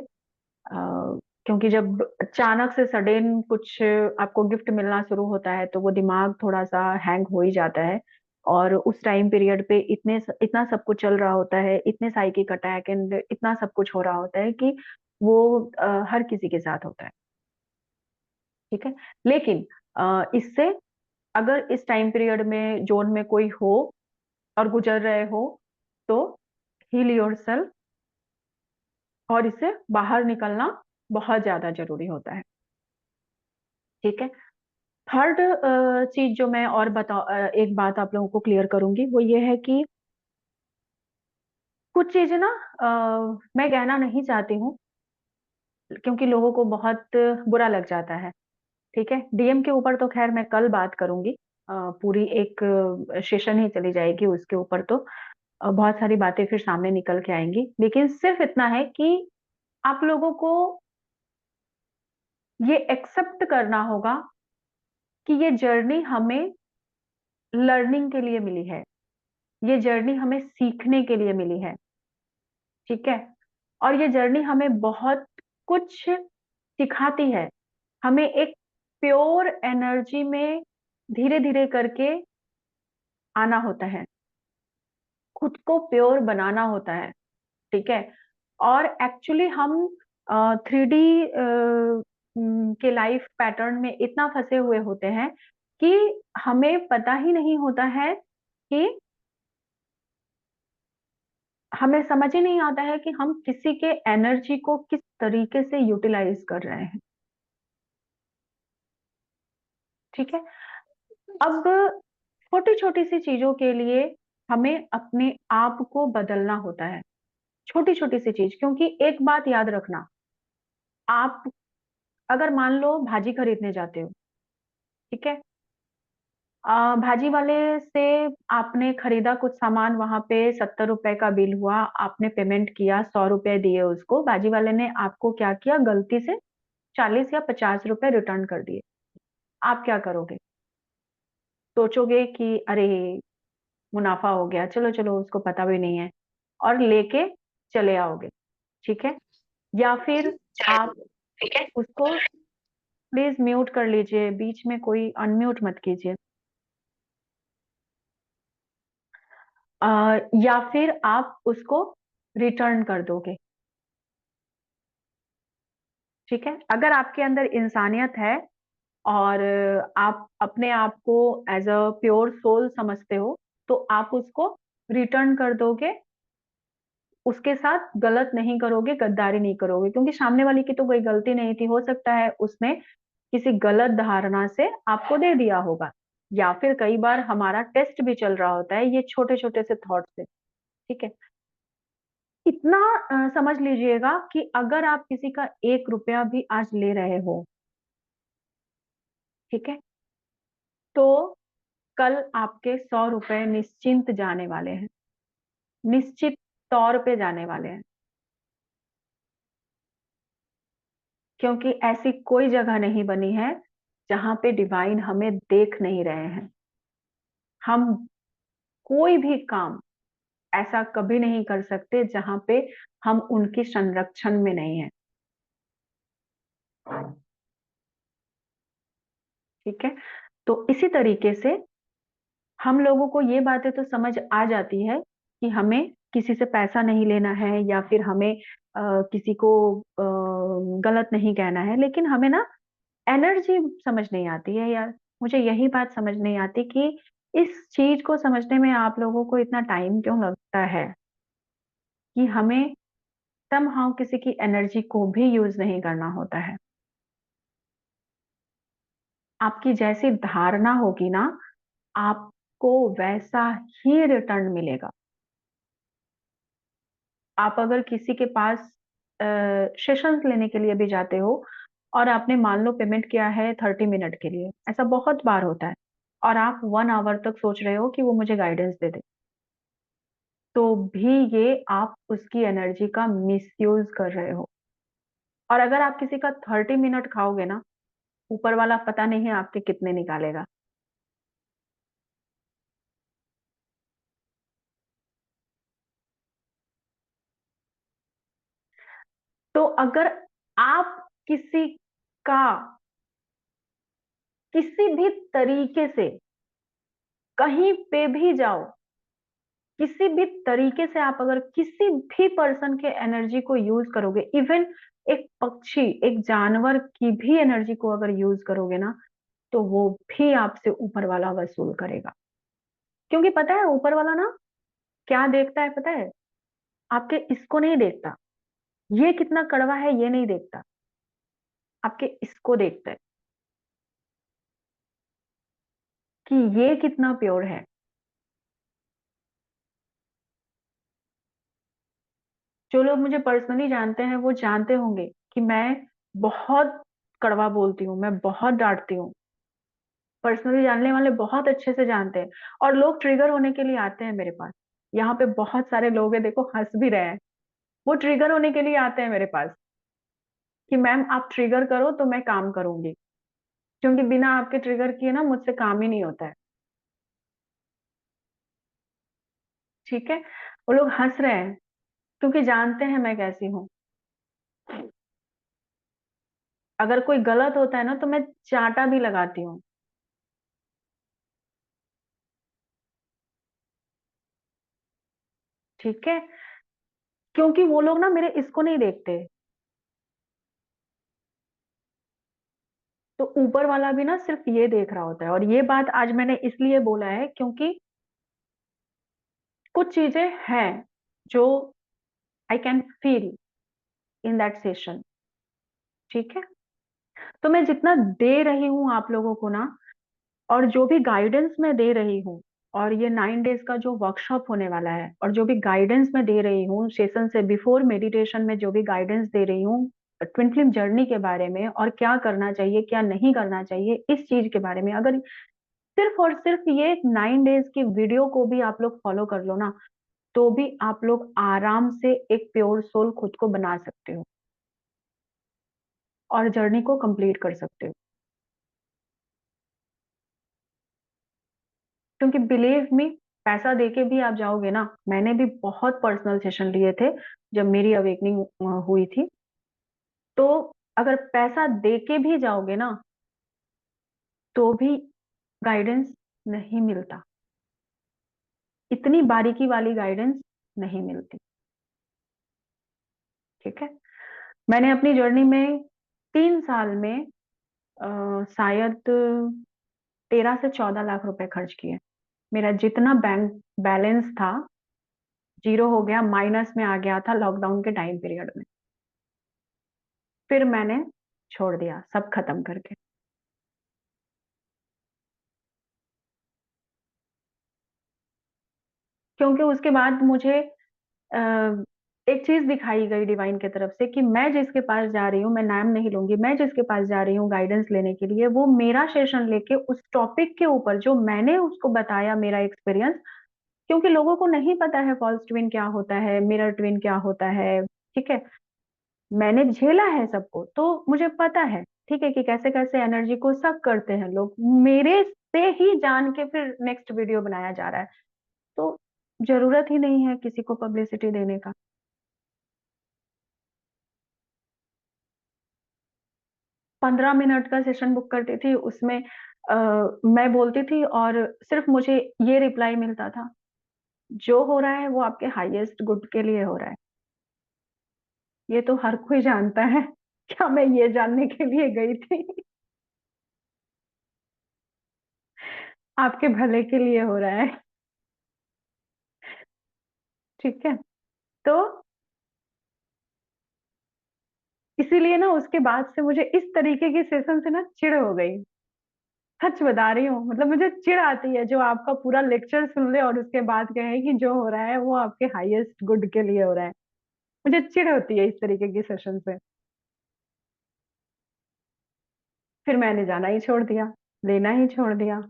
क्योंकि जब अचानक से सडन कुछ आपको गिफ्ट मिलना शुरू होता है तो वो दिमाग थोड़ा सा हैंग हो ही जाता है। और उस टाइम पीरियड पे इतना सब कुछ चल रहा होता है, इतने साइकिक अटैक एंड इतना सब कुछ हो रहा होता है कि वो हर किसी के साथ होता है। ठीक है, लेकिन इससे अगर इस टाइम पीरियड में जोन में कोई हो और गुजर रहे हो तो हील योरसेल्फ और इससे बाहर निकलना बहुत ज्यादा जरूरी होता है। ठीक है, थर्ड चीज जो मैं और एक बात आप लोगों को क्लियर करूंगी वो ये है कि कुछ चीजें ना मैं कहना नहीं चाहती हूँ क्योंकि लोगों को बहुत बुरा लग जाता है। ठीक है, डीएम के ऊपर तो खैर मैं कल बात करूंगी, पूरी एक सेशन ही चली जाएगी उसके ऊपर, तो बहुत सारी बातें फिर सामने निकल के आएंगी। लेकिन सिर्फ इतना है कि आप लोगों को ये एक्सेप्ट करना होगा कि ये जर्नी हमें लर्निंग के लिए मिली है, ये जर्नी हमें सीखने के लिए मिली है। ठीक है, और ये जर्नी हमें बहुत कुछ सिखाती है। हमें एक प्योर एनर्जी में धीरे धीरे करके आना होता है, खुद को प्योर बनाना होता है। ठीक है, और एक्चुअली हम 3D के लाइफ पैटर्न में इतना फंसे हुए होते हैं कि हमें पता ही नहीं होता है कि हमें समझ ही नहीं आता है कि हम किसी के एनर्जी को किस तरीके से यूटिलाइज कर रहे हैं। ठीक है, अब छोटी छोटी सी चीजों के लिए हमें अपने आप को बदलना होता है, छोटी छोटी सी चीज। क्योंकि एक बात याद रखना, आप अगर मान लो भाजी खरीदने जाते हो, ठीक है, भाजी वाले से आपने खरीदा कुछ सामान, वहां पे 70 रुपए का बिल हुआ, आपने पेमेंट किया, 100 रुपए दिए उसको, भाजी वाले ने आपको क्या किया, गलती से 40 या 50 रुपए रिटर्न कर दिए। आप क्या करोगे? सोचोगे कि अरे मुनाफा हो गया, चलो चलो उसको पता भी नहीं है, और लेके चले आओगे। ठीक है, या फिर आप उसको, प्लीज म्यूट कर लीजिए, बीच में कोई अनम्यूट मत कीजिए। या फिर आप उसको रिटर्न कर दोगे। ठीक है, अगर आपके अंदर इंसानियत है और आप अपने आप को एज अ प्योर सोल समझते हो तो आप उसको रिटर्न कर दोगे, उसके साथ गलत नहीं करोगे, गद्दारी नहीं करोगे, क्योंकि सामने वाली की तो कोई गलती नहीं थी, हो सकता है उसने किसी गलत धारणा से आपको दे दिया होगा, या फिर कई बार हमारा टेस्ट भी चल रहा होता है ये छोटे छोटे से थॉट से। ठीक है, इतना समझ लीजिएगा कि अगर आप किसी का 1 रुपया भी आज ले रहे हो, ठीक है, तो कल आपके 100 रुपए निश्चिंत जाने वाले हैं, निश्चित तौर पे जाने वाले हैं। क्योंकि ऐसी कोई जगह नहीं बनी है जहां पे डिवाइन हमें देख नहीं रहे हैं। हम कोई भी काम ऐसा कभी नहीं कर सकते जहां पे हम उनकी संरक्षण में नहीं है। ठीक है, तो इसी तरीके से हम लोगों को ये बातें तो समझ आ जाती है कि हमें किसी से पैसा नहीं लेना है, या फिर हमें किसी को गलत नहीं कहना है, लेकिन हमें ना एनर्जी समझ नहीं आती है यार। मुझे यही बात समझ नहीं आती कि इस चीज को समझने में आप लोगों को इतना टाइम क्यों लगता है कि हमें समहाउ किसी की एनर्जी को भी यूज नहीं करना होता है। आपकी जैसी धारणा होगी ना, आपको वैसा ही रिटर्न मिलेगा। आप अगर किसी के पास सेशंस लेने के लिए भी जाते हो और आपने मान लो पेमेंट किया है 30 मिनट के लिए, ऐसा बहुत बार होता है, और आप 1 आवर तक सोच रहे हो कि वो मुझे गाइडेंस दे दे, तो भी ये आप उसकी एनर्जी का मिसयूज कर रहे हो। और अगर आप किसी का 30 मिनट खाओगे ना, ऊपर वाला पता नहीं है आपके कितने निकालेगा। तो अगर आप किसी का किसी भी तरीके से कहीं पे भी जाओ, किसी भी तरीके से आप अगर किसी भी पर्सन के एनर्जी को यूज करोगे, इवन एक पक्षी, एक जानवर की भी एनर्जी को अगर यूज करोगे ना, तो वो भी आपसे ऊपर वाला वसूल करेगा। क्योंकि पता है ऊपर वाला ना क्या देखता है, पता है? आपके इसको नहीं देखता, ये कितना कड़वा है ये नहीं देखता, आपके इसको देखता है कि ये कितना प्योर है। जो लोग मुझे पर्सनली जानते हैं वो जानते होंगे कि मैं बहुत कड़वा बोलती हूँ, मैं बहुत डांटती हूँ। पर्सनली जानने वाले बहुत अच्छे से जानते हैं, और लोग ट्रिगर होने के लिए आते हैं मेरे पास। यहाँ पे बहुत सारे लोग हैं, देखो हंस भी रहे हैं। वो ट्रिगर होने के लिए आते हैं मेरे पास कि मैम आप ट्रिगर करो तो मैं काम करूंगी, क्योंकि बिना आपके ट्रिगर किए ना मुझसे काम ही नहीं होता है। ठीक है, वो लोग हंस रहे हैं क्योंकि जानते हैं मैं कैसी हूँ। अगर कोई गलत होता है ना तो मैं चांटा भी लगाती हूँ। ठीक है, क्योंकि वो लोग ना मेरे इसको नहीं देखते। तो ऊपर वाला भी ना सिर्फ ये देख रहा होता है। और ये बात आज मैंने इसलिए बोला है क्योंकि कुछ चीजें हैं जो I can feel in that session. ठीक है, तो मैं जितना दे रही हूँ आप लोगों को ना, और जो भी गाइडेंस मैं दे रही हूँ, और ये 9 डेज का जो वर्कशॉप होने वाला है, और जो भी गाइडेंस मैं दे रही हूँ सेशन से बिफोर मेडिटेशन में, जो भी गाइडेंस दे रही हूँ ट्विन फ्लेम जर्नी के बारे में, और क्या करना चाहिए क्या नहीं करना चाहिए इस चीज के बारे में, अगर सिर्फ और सिर्फ ये 9 डेज की वीडियो को भी आप लोग फॉलो कर लो ना, तो भी आप लोग आराम से एक प्योर सोल खुद को बना सकते हो और जर्नी को कंप्लीट कर सकते हो। क्योंकि बिलीव मी, पैसा देके भी आप जाओगे ना, मैंने भी बहुत पर्सनल सेशन लिए थे जब मेरी अवेकनिंग हुई थी, तो अगर पैसा देके भी जाओगे ना तो भी गाइडेंस नहीं मिलता, इतनी बारीकी वाली गाइडेंस नहीं मिलती। ठीक है, मैंने अपनी जर्नी में 3 साल में शायद 13 से 14 लाख रुपए खर्च किए। मेरा जितना बैंक बैलेंस था जीरो हो गया, माइनस में आ गया था लॉकडाउन के टाइम पीरियड में। फिर मैंने छोड़ दिया सब खत्म करके। क्योंकि उसके बाद मुझे एक चीज दिखाई गई डिवाइन की तरफ से कि मैं जिसके पास जा रही हूँ, मैं नाम नहीं लूंगी, मैं जिसके पास जा रही हूँ गाइडेंस लेने के लिए, वो मेरा सेशन लेके उस टॉपिक के ऊपर जो मैंने उसको बताया मेरा एक्सपीरियंस, क्योंकि लोगों को नहीं पता है फॉल्स ट्विन क्या होता है, मिरर ट्विन क्या होता है। ठीक है, मैंने झेला है सबको तो मुझे पता है, ठीक है, कि कैसे कैसे एनर्जी को सक करते हैं लोग। मेरे से ही जान के फिर नेक्स्ट वीडियो बनाया जा रहा है, तो जरूरत ही नहीं है किसी को पब्लिसिटी देने का। 15 मिनट का सेशन बुक करती थी, उसमें मैं बोलती थी और सिर्फ मुझे ये रिप्लाई मिलता था, जो हो रहा है वो आपके हाईएस्ट गुड के लिए हो रहा है। ये तो हर कोई जानता है, क्या मैं ये जानने के लिए गई थी? आपके भले के लिए हो रहा है। ठीक है, तो इसीलिए ना उसके बाद से मुझे इस तरीके के सेशन से ना चिढ़ हो गई। सच बता रही हूँ, मतलब मुझे चिढ़ आती है जो आपका पूरा लेक्चर सुन ले और उसके बाद कहे कि जो हो रहा है वो आपके हाईएस्ट गुड के लिए हो रहा है। मुझे चिढ़ होती है इस तरीके की सेशन से। फिर मैंने जाना ही छोड़ दिया, लेना ही छोड़ दिया।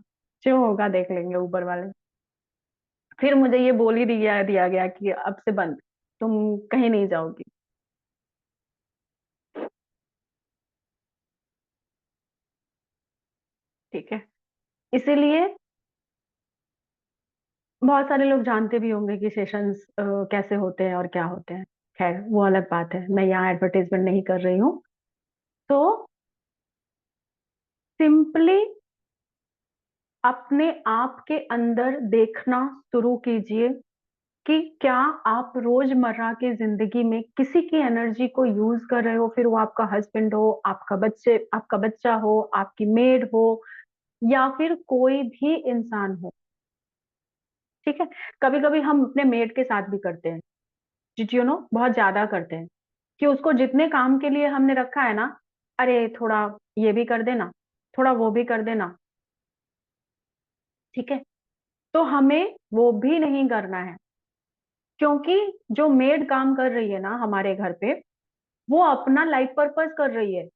जो होगा देख लेंगे ऊपर वाले। फिर मुझे ये बोल ही दिया गया कि अब से बंद, तुम कहीं नहीं जाओगी। ठीक है, इसीलिए बहुत सारे लोग जानते भी होंगे कि सेशंस कैसे होते हैं और क्या होते हैं। खैर वो अलग बात है, मैं यहाँ एडवर्टाइजमेंट नहीं कर रही हूँ। तो सिंपली अपने आप के अंदर देखना शुरू कीजिए कि क्या आप रोजमर्रा की जिंदगी में किसी की एनर्जी को यूज कर रहे हो, फिर वो आपका हस्बैंड हो, आपका बच्चा हो, आपकी मेड हो, या फिर कोई भी इंसान हो। ठीक है, कभी कभी हम अपने मेड के साथ भी करते हैं, डिड यू नो, बहुत ज्यादा करते हैं कि उसको जितने काम के लिए हमने रखा है ना, अरे थोड़ा ये भी कर देना, थोड़ा वो भी कर देना। ठीक है, तो हमें वो भी नहीं करना है, क्योंकि जो मेड काम कर रही है ना हमारे घर पे, वो अपना लाइफ पर्पस कर रही है।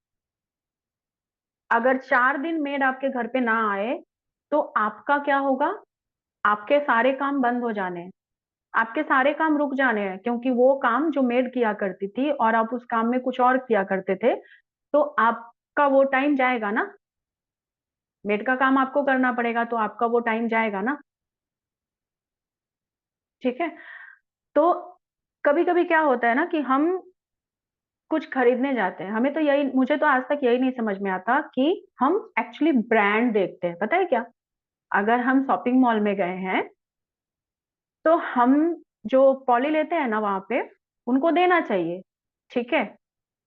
अगर 4 दिन मेड आपके घर पे ना आए तो आपका क्या होगा? आपके सारे काम बंद हो जाने हैं, आपके सारे काम रुक जाने हैं, क्योंकि वो काम जो मेड किया करती थी और आप उस काम में कुछ और किया करते थे, तो आपका वो टाइम जाएगा ना। मेड का काम आपको करना पड़ेगा तो आपका वो टाइम जाएगा ना। ठीक है, तो कभी कभी क्या होता है ना कि हम कुछ खरीदने जाते हैं, हमें तो यही, मुझे तो आज तक यही नहीं समझ में आता कि हम एक्चुअली ब्रांड देखते हैं। पता है क्या, अगर हम शॉपिंग मॉल में गए हैं तो हम जो पॉली लेते हैं ना वहां पे, उनको देना चाहिए। ठीक है,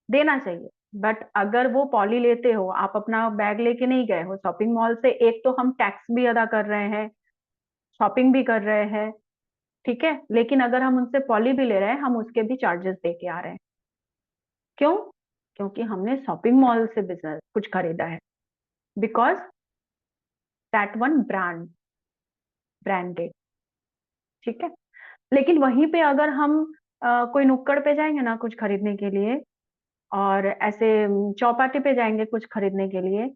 देना चाहिए। बट अगर वो पॉली लेते हो, आप अपना बैग लेके नहीं गए हो शॉपिंग मॉल से, एक तो हम टैक्स भी अदा कर रहे हैं, शॉपिंग भी कर रहे हैं। ठीक है, लेकिन अगर हम उनसे पॉली भी ले रहे हैं, हम उसके भी चार्जेस दे के आ रहे हैं। क्यों? क्योंकि हमने शॉपिंग मॉल से बिजनेस कुछ खरीदा है, बिकॉज दैट वन ब्रांडेड। ठीक है, लेकिन वहीं पे अगर हम कोई नुक्कड़ पे जाएंगे ना कुछ खरीदने के लिए, और ऐसे चौपाटी पे जाएंगे कुछ खरीदने के लिए,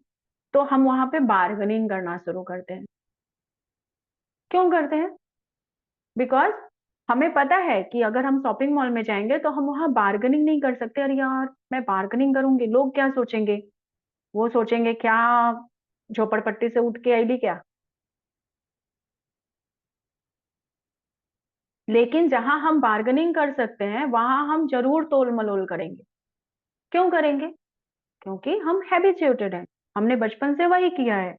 तो हम वहां पे बार्गेनिंग करना शुरू करते हैं। क्यों करते हैं? बिकॉज हमें पता है कि अगर हम शॉपिंग मॉल में जाएंगे तो हम वहां बार्गेनिंग नहीं कर सकते। अरे यार, मैं बार्गेनिंग करूंगी, लोग क्या सोचेंगे? वो सोचेंगे क्या, झोपड़पट्टी से उठ के आईडी क्या। लेकिन जहां हम बार्गेनिंग कर सकते हैं वहां हम जरूर तोल मलोल करेंगे। क्यों करेंगे? क्योंकि हम हैबिचुएटेड हैं, हमने बचपन से वही किया है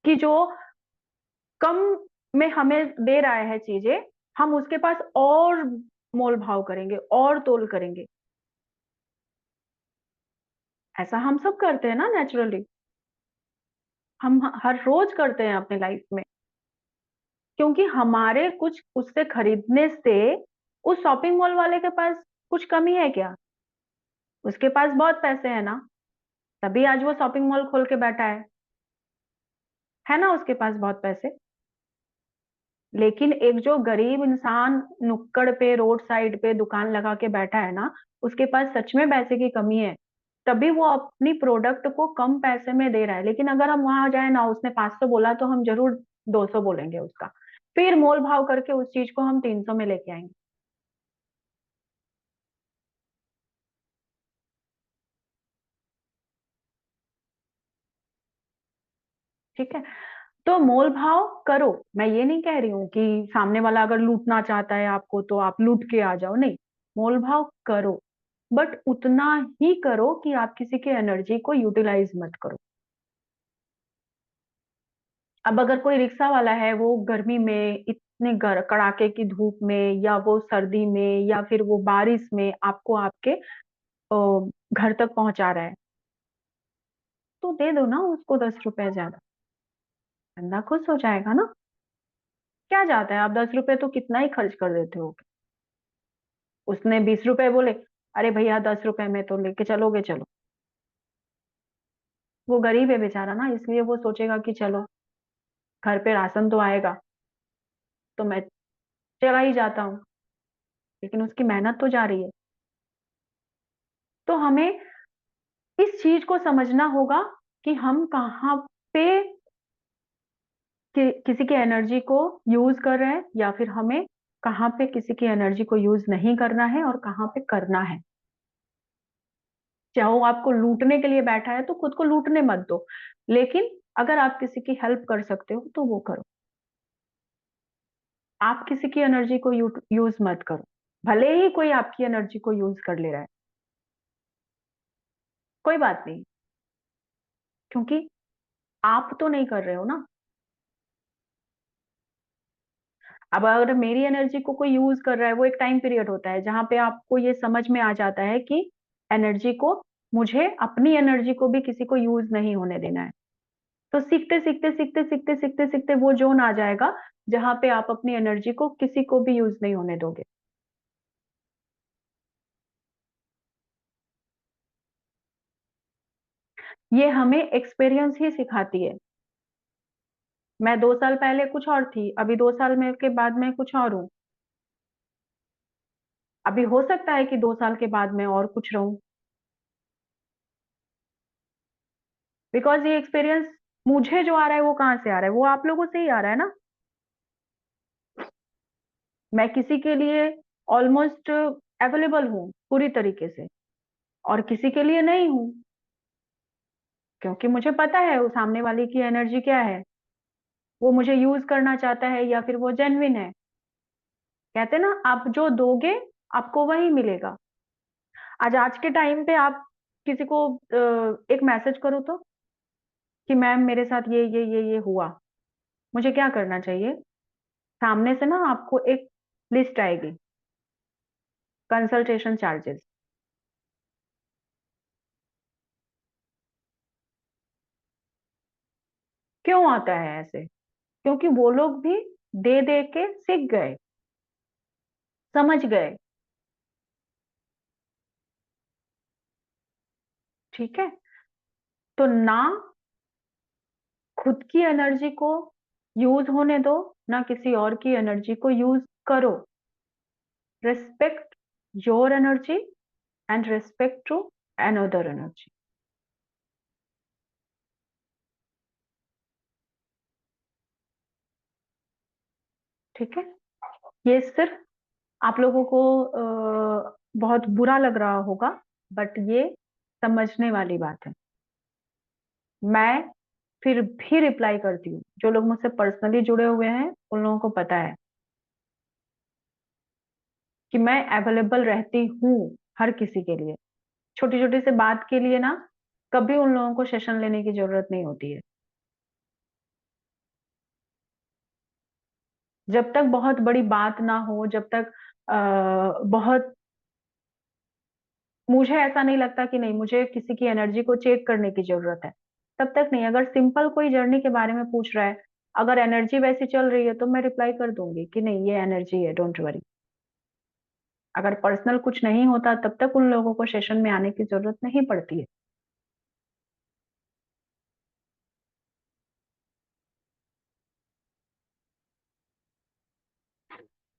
कि जो कम में हमें दे रहा है चीजें, हम उसके पास और मोल भाव करेंगे और तोल करेंगे। ऐसा हम सब करते हैं ना नेचुरली, हम हर रोज करते हैं अपने लाइफ में, क्योंकि हमारे कुछ उससे खरीदने से उस शॉपिंग मॉल वाले के पास कुछ कमी है क्या? उसके पास बहुत पैसे है ना, तभी आज वो शॉपिंग मॉल खोल के बैठा है ना, उसके पास बहुत पैसे। लेकिन एक जो गरीब इंसान नुक्कड़ पे, रोड साइड पे दुकान लगा के बैठा है ना, उसके पास सच में पैसे की कमी है, तभी वो अपनी प्रोडक्ट को कम पैसे में दे रहा है। लेकिन अगर हम वहां जाए ना, उसने 500 बोला तो हम जरूर 200 बोलेंगे उसका, फिर मोल भाव करके उस चीज को हम 300 में लेके आएंगे। ठीक है, तो मोल भाव करो। मैं ये नहीं कह रही हूँ कि सामने वाला अगर लूटना चाहता है आपको तो आप लूट के आ जाओ, नहीं। मोल भाव करो, बट उतना ही करो कि आप किसी की एनर्जी को यूटिलाइज मत करो। अब अगर कोई रिक्शा वाला है, वो गर्मी में इतने कड़ाके की धूप में, या वो सर्दी में, या फिर वो बारिश में आपको आपके घर तक पहुंचा रहा है, तो दे दो ना उसको 10 रुपए ज्यादा। बंदा खुश हो जाएगा ना। क्या जाता है, आप 10 रुपए तो कितना ही खर्च कर देते हो। उसने 20 रुपए बोले, अरे भैया 10 रुपए में तो लेके चलोगे, चलो। वो गरीब है बेचारा ना, इसलिए वो सोचेगा कि चलो घर पे राशन तो आएगा, तो मैं चला ही जाता हूँ, लेकिन उसकी मेहनत तो जा रही है। तो हमें इस चीज को समझना होगा कि हम कहाँ पे किसी की एनर्जी को यूज कर रहे हैं, या फिर हमें कहाँ पे किसी की एनर्जी को यूज नहीं करना है और कहाँ पे करना है। चाहे वो आपको लूटने के लिए बैठा है तो खुद को लूटने मत दो, लेकिन अगर आप किसी की हेल्प कर सकते हो तो वो करो। आप किसी की एनर्जी को यूज मत करो, भले ही कोई आपकी एनर्जी को यूज कर ले रहा है, कोई बात नहीं, क्योंकि आप तो नहीं कर रहे हो ना। अब अगर मेरी एनर्जी को कोई यूज कर रहा है, वो एक टाइम पीरियड होता है जहां पे आपको ये समझ में आ जाता है कि एनर्जी को, मुझे अपनी एनर्जी को भी किसी को यूज नहीं होने देना है। तो सीखते सीखते सीखते सीखते सीखते सीखते वो जोन आ जाएगा जहां पे आप अपनी एनर्जी को किसी को भी यूज नहीं होने दोगे। ये हमें एक्सपीरियंस ही सिखाती है। मैं 2 साल पहले कुछ और थी, अभी 2 साल में के बाद मैं कुछ और हूँ। अभी हो सकता है कि 2 साल के बाद मैं और कुछ रहूं, बिकॉज ये एक्सपीरियंस मुझे जो आ रहा है वो कहाँ से आ रहा है, वो आप लोगों से ही आ रहा है ना। मैं किसी के लिए ऑलमोस्ट अवेलेबल हूँ पूरी तरीके से, और किसी के लिए नहीं हूँ, क्योंकि मुझे पता है वो सामने वाले की एनर्जी क्या है, वो मुझे यूज करना चाहता है या फिर वो जेन्युइन है। कहते ना, आप जो दोगे आपको वही मिलेगा। आज के टाइम पे आप किसी को एक मैसेज करो तो कि मैम मेरे साथ ये हुआ, मुझे क्या करना चाहिए, सामने से ना आपको एक लिस्ट आएगी, कंसल्टेशन चार्जेस। क्यों आता है ऐसे? क्योंकि वो लोग भी दे दे के सीख गए, समझ गए। ठीक है, तो ना खुद की एनर्जी को यूज होने दो, ना किसी और की एनर्जी को यूज करो। Respect your energy and respect to another energy. ठीक है, ये सिर्फ आप लोगों को बहुत बुरा लग रहा होगा, बट ये समझने वाली बात है। मैं फिर भी रिप्लाई करती हूँ, जो लोग मुझसे पर्सनली जुड़े हुए हैं उन लोगों को पता है कि मैं अवेलेबल रहती हूँ हर किसी के लिए। छोटी छोटी से बात के लिए ना कभी उन लोगों को सेशन लेने की जरूरत नहीं होती है। जब तक बहुत बड़ी बात ना हो, जब तक बहुत, मुझे ऐसा नहीं लगता कि नहीं मुझे किसी की एनर्जी को चेक करने की जरूरत है, तब तक नहीं। अगर सिंपल कोई जर्नी के बारे में पूछ रहा है, अगर एनर्जी वैसी चल रही है तो मैं रिप्लाई कर दूंगी कि नहीं ये एनर्जी है, डोंट वरी। अगर पर्सनल कुछ नहीं होता तब तक उन लोगों को सेशन में आने की जरूरत नहीं पड़ती है।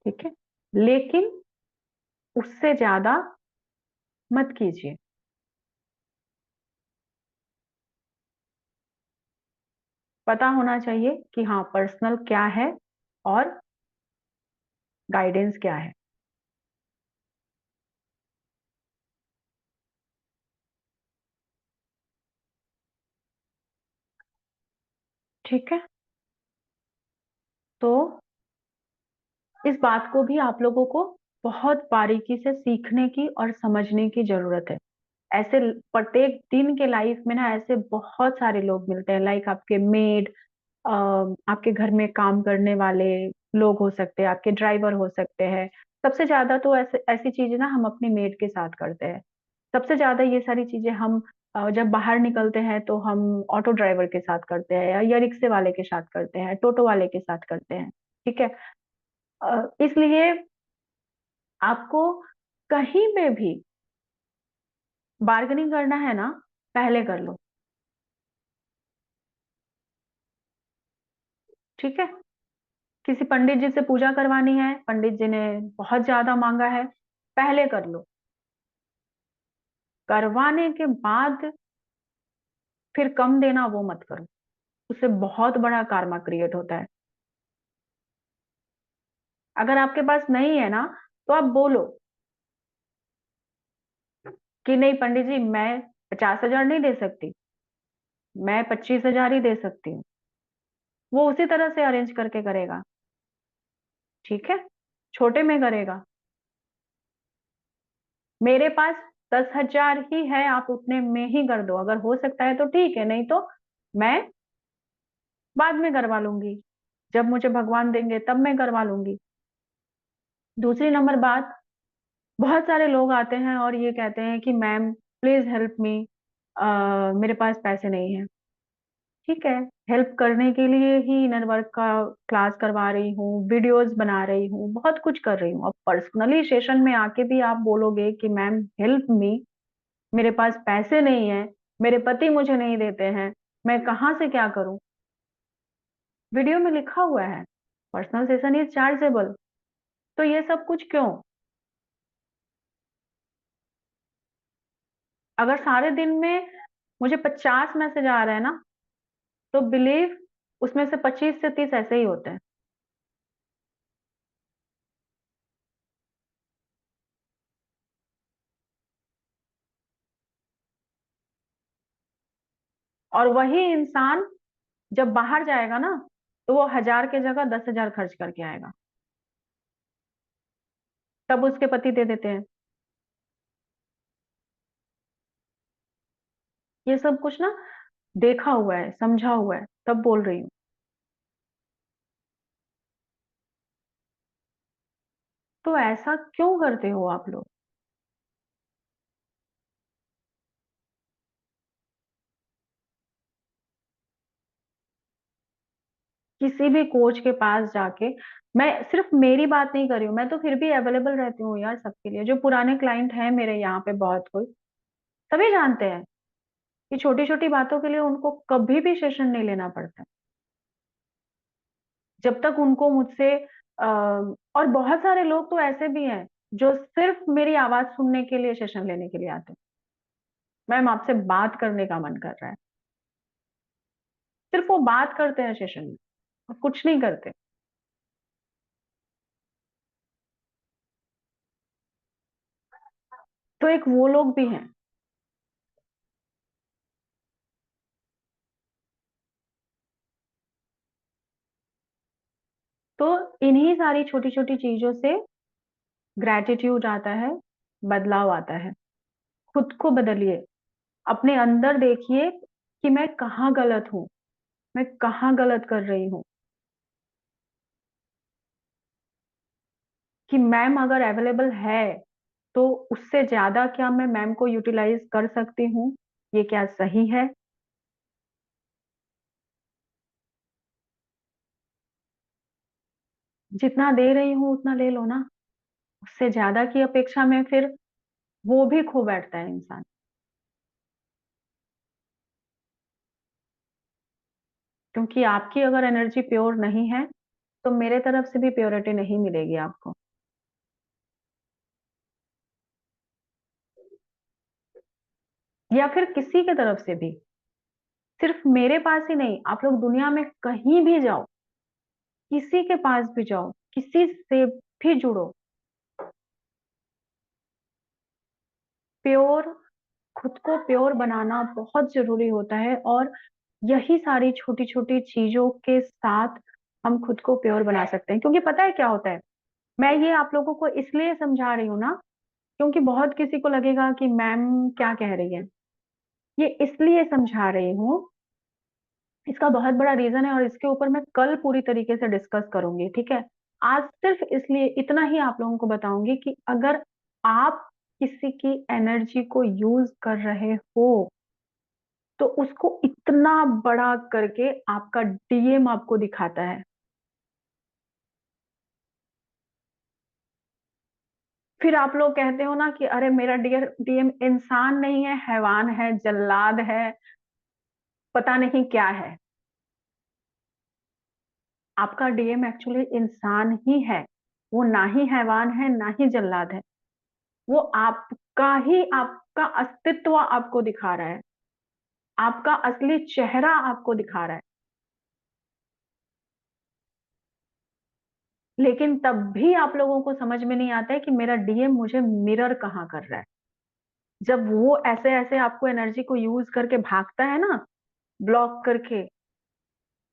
ठीक है, लेकिन उससे ज्यादा मत कीजिए। पता होना चाहिए कि हाँ पर्सनल क्या है और गाइडेंस क्या है। ठीक है, तो इस बात को भी आप लोगों को बहुत बारीकी से सीखने की और समझने की जरूरत है। ऐसे प्रत्येक दिन के लाइफ में ना ऐसे बहुत सारे लोग मिलते हैं, लाइक आपके मेड, आपके घर में काम करने वाले लोग हो सकते हैं, आपके ड्राइवर हो सकते हैं। सबसे ज्यादा तो ऐसी चीजें ना हम अपनी मेड के साथ करते हैं। सबसे ज्यादा ये सारी चीजें हम जब बाहर निकलते हैं तो हम ऑटो ड्राइवर के साथ करते हैं या रिक्शे वाले के साथ करते हैं, टोटो वाले के साथ करते हैं, ठीक है। इसलिए आपको कहीं पे भी बार्गेनिंग करना है ना, पहले कर लो, ठीक है। किसी पंडित जी से पूजा करवानी है, पंडित जी ने बहुत ज्यादा मांगा है, पहले कर लो। करवाने के बाद फिर कम देना वो मत करो, उससे बहुत बड़ा कार्मा क्रिएट होता है। अगर आपके पास नहीं है ना, तो आप बोलो कि नहीं पंडित जी, मैं 50,000 नहीं दे सकती, मैं 25,000 ही दे सकती हूँ। वो उसी तरह से अरेंज करके करेगा, ठीक है, छोटे में करेगा। मेरे पास 10,000 ही है, आप उतने में ही कर दो, अगर हो सकता है तो ठीक है, नहीं तो मैं बाद में करवा लूंगी, जब मुझे भगवान देंगे तब मैं करवा लूंगी। दूसरी नंबर बात, बहुत सारे लोग आते हैं और ये कहते हैं कि मैम प्लीज हेल्प मी, मेरे पास पैसे नहीं है। ठीक है, हेल्प करने के लिए ही इनर वर्क का क्लास करवा रही हूँ, वीडियोस बना रही हूँ, बहुत कुछ कर रही हूँ। अब पर्सनली सेशन में आके भी आप बोलोगे कि मैम हेल्प मी, मेरे पास पैसे नहीं है, मेरे पति मुझे नहीं देते हैं, मैं कहाँ से क्या करूं। वीडियो में लिखा हुआ है पर्सनल सेशन इज चार्जेबल, तो ये सब कुछ क्यों? अगर सारे दिन में मुझे 50 मैसेज आ रहे हैं ना, तो बिलीव उसमें से 25 से 30 ऐसे ही होते हैं। और वही इंसान जब बाहर जाएगा ना, तो वो 1,000 की जगह 10,000 खर्च करके आएगा, तब उसके पति दे देते हैं। ये सब कुछ ना देखा हुआ है, समझा हुआ है, तब बोल रही हूँ। तो ऐसा क्यों करते हो आप लोग? किसी भी कोच के पास जाके, मैं सिर्फ मेरी बात नहीं कर रही हूँ, मैं तो फिर भी अवेलेबल रहती हूँ यार सबके लिए। जो पुराने क्लाइंट हैं मेरे यहाँ पे बहुत कोई, सभी जानते हैं कि छोटी छोटी बातों के लिए उनको कभी भी सेशन नहीं लेना पड़ता, जब तक उनको मुझसे और बहुत सारे लोग तो ऐसे भी हैं जो सिर्फ मेरी आवाज सुनने के लिए सेशन लेने के लिए आते हैं। मैम आपसे बात करने का मन कर रहा है, सिर्फ वो बात करते हैं सेशन में, और कुछ नहीं करते। तो एक वो लोग भी हैं। तो इन्हीं सारी छोटी छोटी चीजों से ग्रैटिट्यूड आता है, बदलाव आता है। खुद को बदलिए, अपने अंदर देखिए कि मैं कहाँ गलत हूँ, मैं कहाँ गलत कर रही हूँ। कि मैम अगर अवेलेबल है तो उससे ज्यादा क्या मैं मैम को यूटिलाइज कर सकती हूँ, ये क्या सही है? जितना दे रही हूँ उतना ले लो ना, उससे ज्यादा की अपेक्षा में फिर वो भी खो बैठता है इंसान। क्योंकि आपकी अगर एनर्जी प्योर नहीं है, तो मेरे तरफ से भी प्योरिटी नहीं मिलेगी आपको। या फिर किसी के तरफ से भी, सिर्फ मेरे पास ही नहीं, आप लोग दुनिया में कहीं भी जाओ, किसी के पास भी जाओ, किसी से भी जुड़ो, प्योर, खुद को प्योर बनाना बहुत जरूरी होता है। और यही सारी छोटी छोटी चीजों के साथ हम खुद को प्योर बना सकते हैं। क्योंकि पता है क्या होता है, मैं ये आप लोगों को इसलिए समझा रही हूँ ना, क्योंकि बहुत किसी को लगेगा कि मैम क्या कह रही है। ये इसलिए समझा रही हूँ, इसका बहुत बड़ा रीजन है, और इसके ऊपर मैं कल पूरी तरीके से डिस्कस करूंगी, ठीक है। आज सिर्फ इसलिए इतना ही आप लोगों को बताऊंगी कि अगर आप किसी की एनर्जी को यूज कर रहे हो, तो उसको इतना बड़ा करके आपका डीएम आपको दिखाता है। फिर आप लोग कहते हो ना कि अरे मेरा डीएम इंसान नहीं है, हैवान है, जल्लाद है, पता नहीं क्या है। आपका डीएम एक्चुअली इंसान ही है, वो ना ही हैवान है ना ही जल्लाद है, वो आपका अस्तित्व आपको दिखा रहा है, आपका असली चेहरा आपको दिखा रहा है। लेकिन तब भी आप लोगों को समझ में नहीं आता है कि मेरा डीएम मुझे मिरर कहाँ कर रहा है। जब वो ऐसे ऐसे आपको एनर्जी को यूज करके भागता है ना, ब्लॉक करके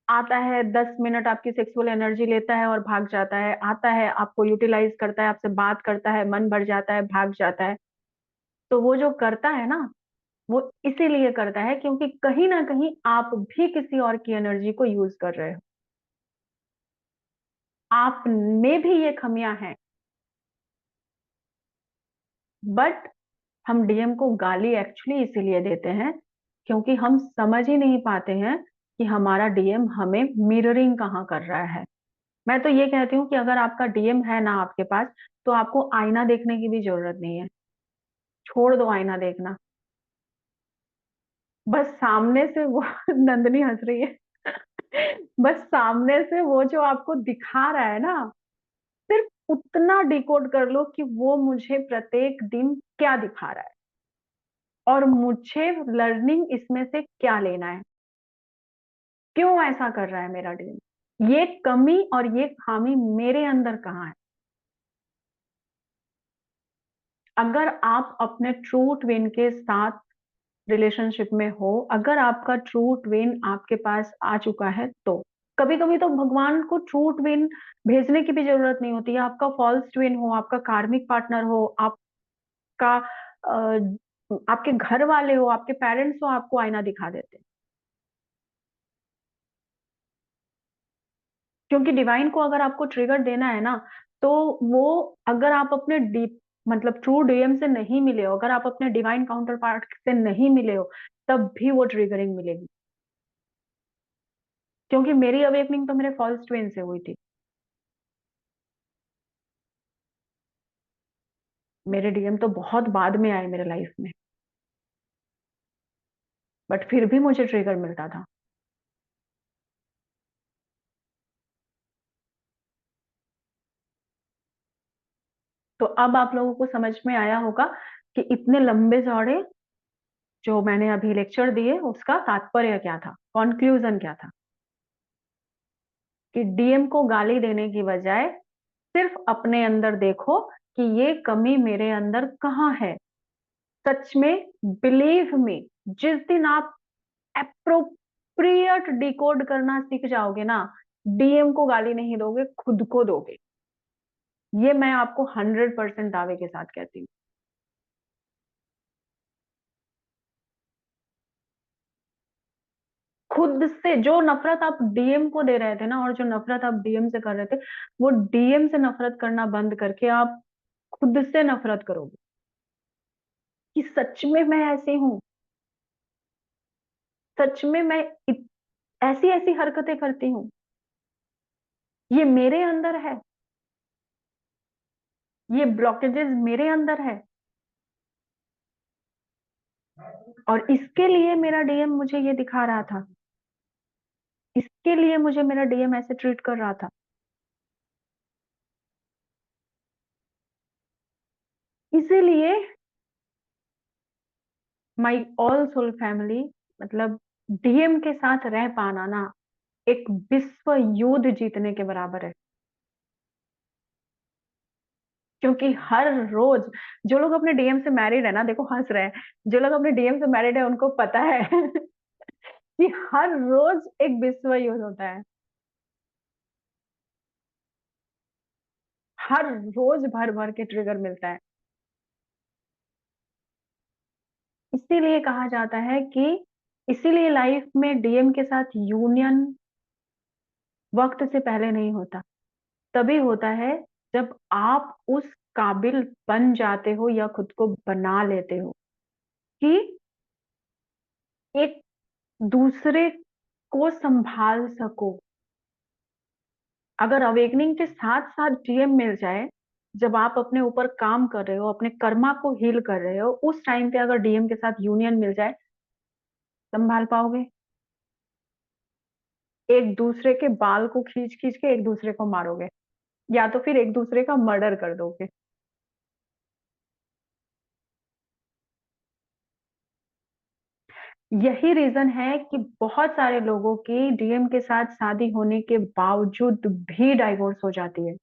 आता है, 10 मिनट आपकी सेक्सुअल एनर्जी लेता है और भाग जाता है, आता है आपको यूटिलाइज करता है, आपसे बात करता है, मन भर जाता है, भाग जाता है। तो वो जो करता है ना, वो इसीलिए करता है क्योंकि कहीं ना कहीं आप भी किसी और की एनर्जी को यूज कर रहे हो, आप में भी ये खमियां हैं। बट हम डीएम को गाली एक्चुअली इसीलिए देते हैं क्योंकि हम समझ ही नहीं पाते हैं कि हमारा डीएम हमें मिररिंग कहाँ कर रहा है। मैं तो ये कहती हूँ कि अगर आपका डीएम है ना आपके पास, तो आपको आईना देखने की भी जरूरत नहीं है। छोड़ दो आईना देखना, बस सामने से वो नंदनी हंस रही है। बस सामने से वो जो आपको दिखा रहा है ना, सिर्फ उतना डिकोड कर लो कि वो मुझे प्रत्येक दिन क्या दिखा रहा है और मुझे लर्निंग इसमें से क्या लेना है, क्यों ऐसा कर रहा है मेरा डीएम, ये कमी और ये खामी मेरे अंदर कहाँ है। अगर आप अपने ट्रू ट्विन के साथ रिलेशनशिप में हो, अगर आपका ट्रू ट्विन आपके पास आ चुका है, तो कभी कभी तो भगवान को ट्रू ट्विन भेजने की भी जरूरत नहीं होती है। आपका फॉल्स ट्विन हो, आपका कार्मिक पार्टनर हो, आपका आपके घर वाले हो, आपके पेरेंट्स हो, आपको आईना दिखा देते हैं। क्योंकि डिवाइन को अगर आपको ट्रिगर देना है ना, तो वो, अगर आप अपने डीप मतलब ट्रू डीएम से नहीं मिले हो, अगर आप अपने डिवाइन काउंटर पार्ट से नहीं मिले हो, तब भी वो ट्रिगरिंग मिलेगी। क्योंकि मेरी अवेकनिंग तो मेरे फॉल्स ट्विन से हुई थी। मेरे डीएम तो बहुत बाद में आए मेरे लाइफ में, बट फिर भी मुझे ट्रिगर मिलता था। तो अब आप लोगों को समझ में आया होगा कि इतने लंबे चौड़े जो मैंने अभी लेक्चर दिए उसका तात्पर्य क्या था, कॉन्क्लूजन क्या था। कि डीएम को गाली देने की बजाय सिर्फ अपने अंदर देखो कि ये कमी मेरे अंदर कहाँ है। सच में, बिलीव मी, जिस दिन आप एप्रोप्रिएट डिकोड करना सीख जाओगे ना, डीएम को गाली नहीं दोगे, खुद को दोगे। ये मैं आपको 100% दावे के साथ कहती हूँ। खुद से जो नफरत आप डीएम को दे रहे थे ना, और जो नफरत आप डीएम से कर रहे थे, वो डीएम से नफरत करना बंद करके आप खुद से नफरत करोगे कि सच में मैं ऐसी हूँ, सच में मैं ऐसी ऐसी हरकतें करती हूँ, ये मेरे अंदर है, ये ब्लॉकेजेस मेरे अंदर है, और इसके लिए मेरा डीएम मुझे ये दिखा रहा था, इसके लिए मुझे मेरा डीएम ऐसे ट्रीट कर रहा था। इसीलिए माई ऑल सोल फैमिली, मतलब डीएम के साथ रह पाना ना एक विश्व युद्ध जीतने के बराबर है। क्योंकि हर रोज जो लोग अपने डीएम से मैरिड है ना, देखो हंस रहे हैं, जो लोग अपने डीएम से मैरिड है उनको पता है कि हर रोज एक विश्व युद्ध होता है, हर रोज भर भर के ट्रिगर मिलता है। इसीलिए कहा जाता है कि, इसीलिए लाइफ में डीएम के साथ यूनियन वक्त से पहले नहीं होता, तभी होता है जब आप उस काबिल बन जाते हो या खुद को बना लेते हो कि एक दूसरे को संभाल सको। अगर अवेकनिंग के साथ साथ डीएम मिल जाए, जब आप अपने ऊपर काम कर रहे हो, अपने कर्मा को हील कर रहे हो, उस टाइम पे अगर डीएम के साथ यूनियन मिल जाए, संभाल पाओगे? एक दूसरे के बाल को खींच खींच के एक दूसरे को मारोगे, या तो फिर एक दूसरे का मर्डर कर दोगे। यही रीजन है कि बहुत सारे लोगों की डीएम के साथ शादी होने के बावजूद भी डाइवोर्स हो जाती है।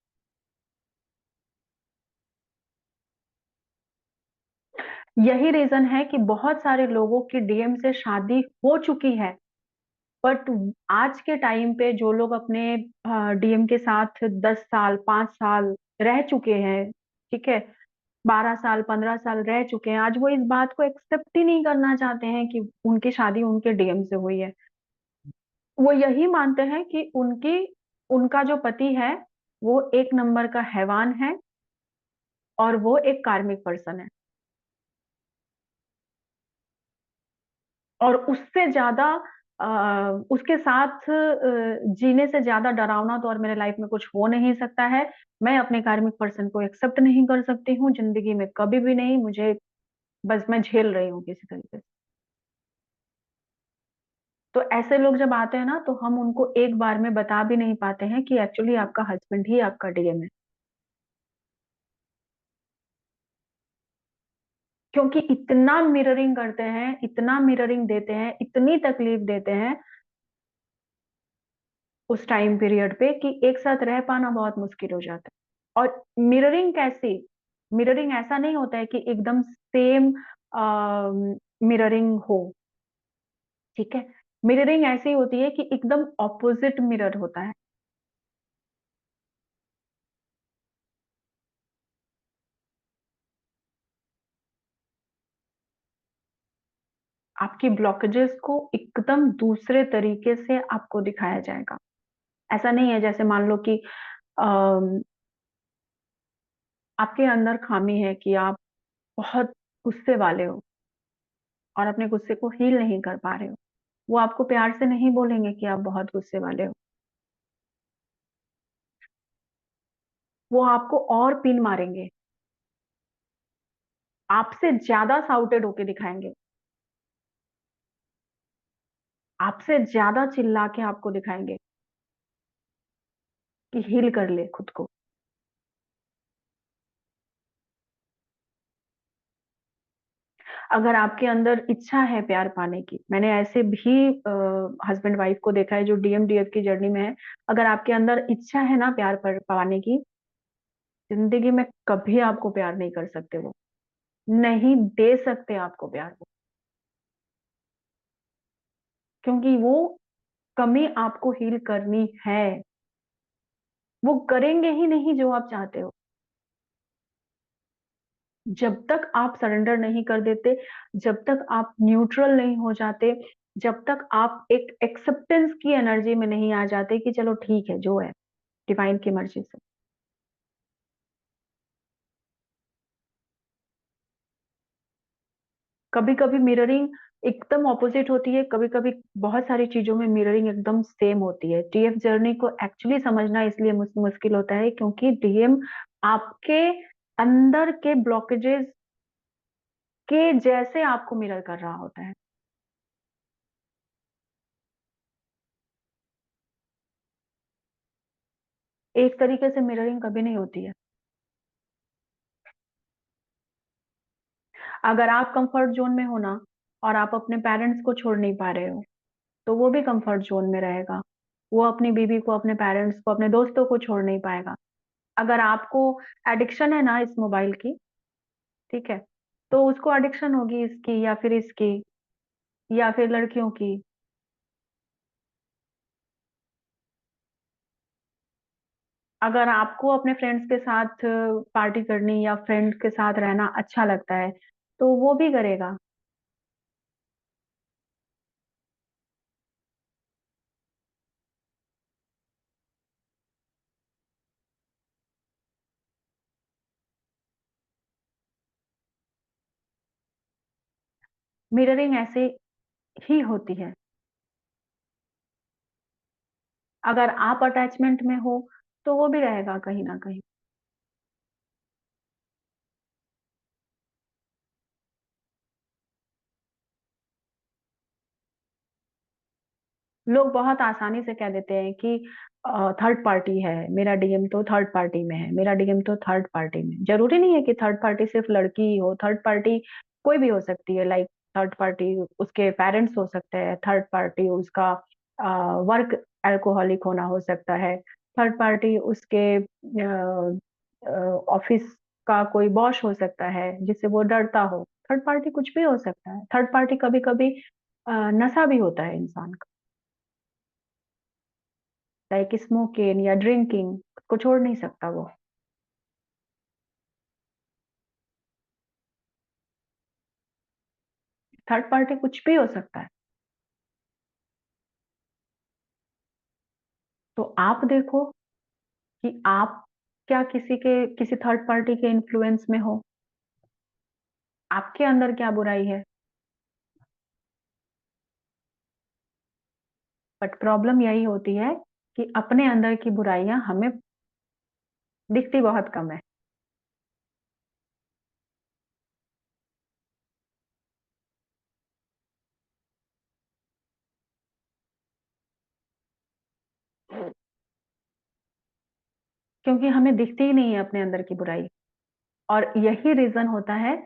यही रीजन है कि बहुत सारे लोगों की डीएम से शादी हो चुकी है, बट आज के टाइम पे जो लोग अपने डीएम के साथ 10 साल 5 साल रह चुके हैं, ठीक है, 12 साल 15 साल रह चुके हैं, आज वो इस बात को एक्सेप्ट ही नहीं करना चाहते हैं कि उनकी शादी उनके डीएम से हुई है। वो यही मानते हैं कि उनका जो पति है वो एक नंबर का हैवान है और वो एक कार्मिक पर्सन है, और उससे ज्यादा उसके साथ जीने से ज्यादा डरावना तो और मेरे लाइफ में कुछ हो नहीं सकता है। मैं अपने कार्मिक पर्सन को एक्सेप्ट नहीं कर सकती हूँ जिंदगी में, कभी भी नहीं। मुझे बस मैं झेल रही हूँ किसी तरीके से। तो ऐसे लोग जब आते हैं ना, तो हम उनको एक बार में बता भी नहीं पाते हैं कि एक्चुअली आपका हस्बैंड ही आपका डीएम है, क्योंकि इतना मिररिंग करते हैं, इतना मिररिंग देते हैं, इतनी तकलीफ देते हैं उस टाइम पीरियड पे कि एक साथ रह पाना बहुत मुश्किल हो जाता है। और मिररिंग कैसी? मिररिंग ऐसा नहीं होता है कि एकदम सेम मिररिंग हो, ठीक है। मिररिंग ऐसी होती है कि एकदम ऑपोजिट मिरर होता है। आपकी ब्लॉकेजेस को एकदम दूसरे तरीके से आपको दिखाया जाएगा। ऐसा नहीं है जैसे मान लो कि अम, आपके अंदर खामी है कि आप बहुत गुस्से वाले हो और अपने गुस्से को हील नहीं कर पा रहे हो। वो आपको प्यार से नहीं बोलेंगे कि आप बहुत गुस्से वाले हो, वो आपको और पिन मारेंगे, आपसे ज्यादा साउटेड होके दिखाएंगे, आपसे ज्यादा चिल्ला के आपको दिखाएंगे कि हील कर ले खुद को। अगर आपके अंदर इच्छा है प्यार पाने की, मैंने ऐसे भी हस्बैंड वाइफ को देखा है जो डीएमडीएफ की जर्नी में है। अगर आपके अंदर इच्छा है ना प्यार पाने की, जिंदगी में कभी आपको प्यार नहीं कर सकते, वो नहीं दे सकते आपको प्यार वो, क्योंकि वो कमी आपको हील करनी है। वो करेंगे ही नहीं जो आप चाहते हो। जब तक आप सरेंडर नहीं कर देते, जब तक आप न्यूट्रल नहीं हो जाते, जब तक आप एक एक्सेप्टेंस की एनर्जी में नहीं आ जाते कि चलो ठीक है जो है डिवाइन की मर्जी से। कभी कभी मिररिंग एकदम ऑपोजिट होती है, कभी कभी बहुत सारी चीजों में मिररिंग एकदम सेम होती है। डीएफ जर्नी को एक्चुअली समझना इसलिए मुश्किल होता है क्योंकि डीएम आपके अंदर के ब्लॉकेजेस के जैसे आपको मिरर कर रहा होता है। एक तरीके से मिररिंग कभी नहीं होती है। अगर आप कंफर्ट जोन में हो ना, और आप अपने पेरेंट्स को छोड़ नहीं पा रहे हो, तो वो भी कंफर्ट जोन में रहेगा। वो अपनी बीवी को, अपने पेरेंट्स को, अपने दोस्तों को छोड़ नहीं पाएगा। अगर आपको एडिक्शन है ना इस मोबाइल की, ठीक है, तो उसको एडिक्शन होगी इसकी या फिर इसकी या फिर लड़कियों की। अगर आपको अपने फ्रेंड्स के साथ पार्टी करनी या फ्रेंड के साथ रहना अच्छा लगता है, तो वो भी करेगा। मिररिंग ऐसे ही होती है। अगर आप अटैचमेंट में हो तो वो भी रहेगा कहीं ना कहीं। लोग बहुत आसानी से कह देते हैं कि थर्ड पार्टी है, मेरा डीएम तो थर्ड पार्टी में है, मेरा डीएम तो थर्ड पार्टी में। जरूरी नहीं है कि थर्ड पार्टी सिर्फ लड़की ही हो, थर्ड पार्टी कोई भी हो सकती है। लाइक थर्ड पार्टी उसके पेरेंट्स हो सकते हैं, थर्ड पार्टी उसका वर्क अल्कोहलिक होना हो सकता है, थर्ड पार्टी उसके ऑफिस का कोई बॉस हो सकता है जिससे वो डरता हो। थर्ड पार्टी कुछ भी हो सकता है। थर्ड पार्टी कभी कभी नशा भी होता है इंसान का, लाइक स्मोकिंग या ड्रिंकिंग को छोड़ नहीं सकता वो। थर्ड पार्टी कुछ भी हो सकता है। तो आप देखो कि आप क्या किसी थर्ड पार्टी के इन्फ्लुएंस में हो, आपके अंदर क्या बुराई है। बट प्रॉब्लम यही होती है कि अपने अंदर की बुराइयां हमें दिखती बहुत कम है। क्योंकि हमें दिखती ही नहीं है अपने अंदर की बुराई। और यही रीजन होता है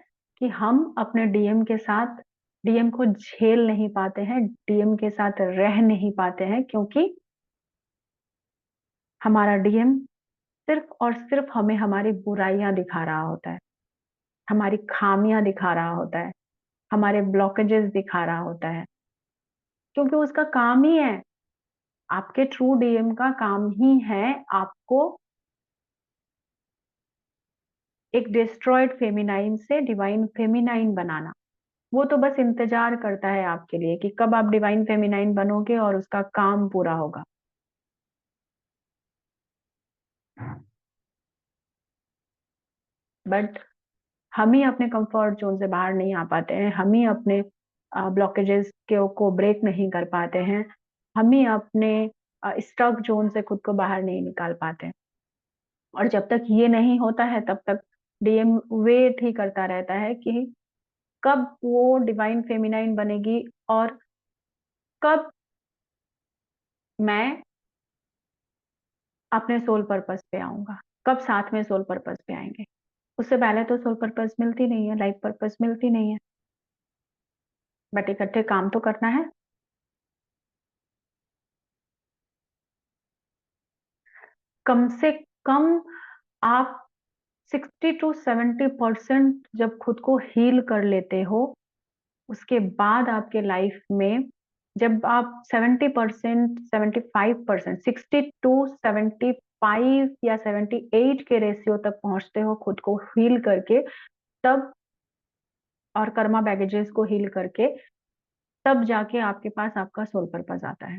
कि हम अपने डीएम के साथ डीएम को झेल नहीं पाते हैं, डीएम के साथ रह नहीं पाते हैं, क्योंकि हमारा डीएम सिर्फ और सिर्फ हमें हमारी बुराइयां दिखा रहा होता है, हमारी खामियां दिखा रहा होता है, हमारे ब्लॉकेजेस दिखा रहा होता है, क्योंकि उसका काम ही है। आपके ट्रू डीएम का काम ही है आपको एक डिस्ट्रॉयड फेमिनाइन से डिवाइन फेमिनाइन बनाना। वो तो बस इंतजार करता है आपके लिए कि कब आप डिवाइन फेमिनाइन बनोगे और उसका काम पूरा होगा। बट हम ही अपने कंफर्ट जोन से बाहर नहीं आ पाते हैं, हम ही अपने ब्लॉकेजेस को ब्रेक नहीं कर पाते हैं, हम ही अपने स्टक जोन से खुद को बाहर नहीं निकाल पाते हैं। और जब तक ये नहीं होता है तब तक डीएम वेट ही करता रहता है कि कब वो डिवाइन फेमिनाइन बनेगी और कब मैं अपने सोल पर्पस पे आऊंगा, कब साथ में सोल पर्पस पे आएंगे। उससे पहले तो सोल पर्पस मिलती नहीं है, लाइफ पर्पस मिलती नहीं है। बट इकट्ठे काम तो करना है। कम से कम आप 60 to 70% जब खुद को हील कर लेते हो, उसके बाद आपके लाइफ में जब आप 70%, 75%, 60 to 75 या 78 के रेशियो तक पहुंचते हो खुद को हील करके, तब और कर्मा बैगेजेस को हील करके, तब जाके आपके पास आपका सोल पर्पस आता है।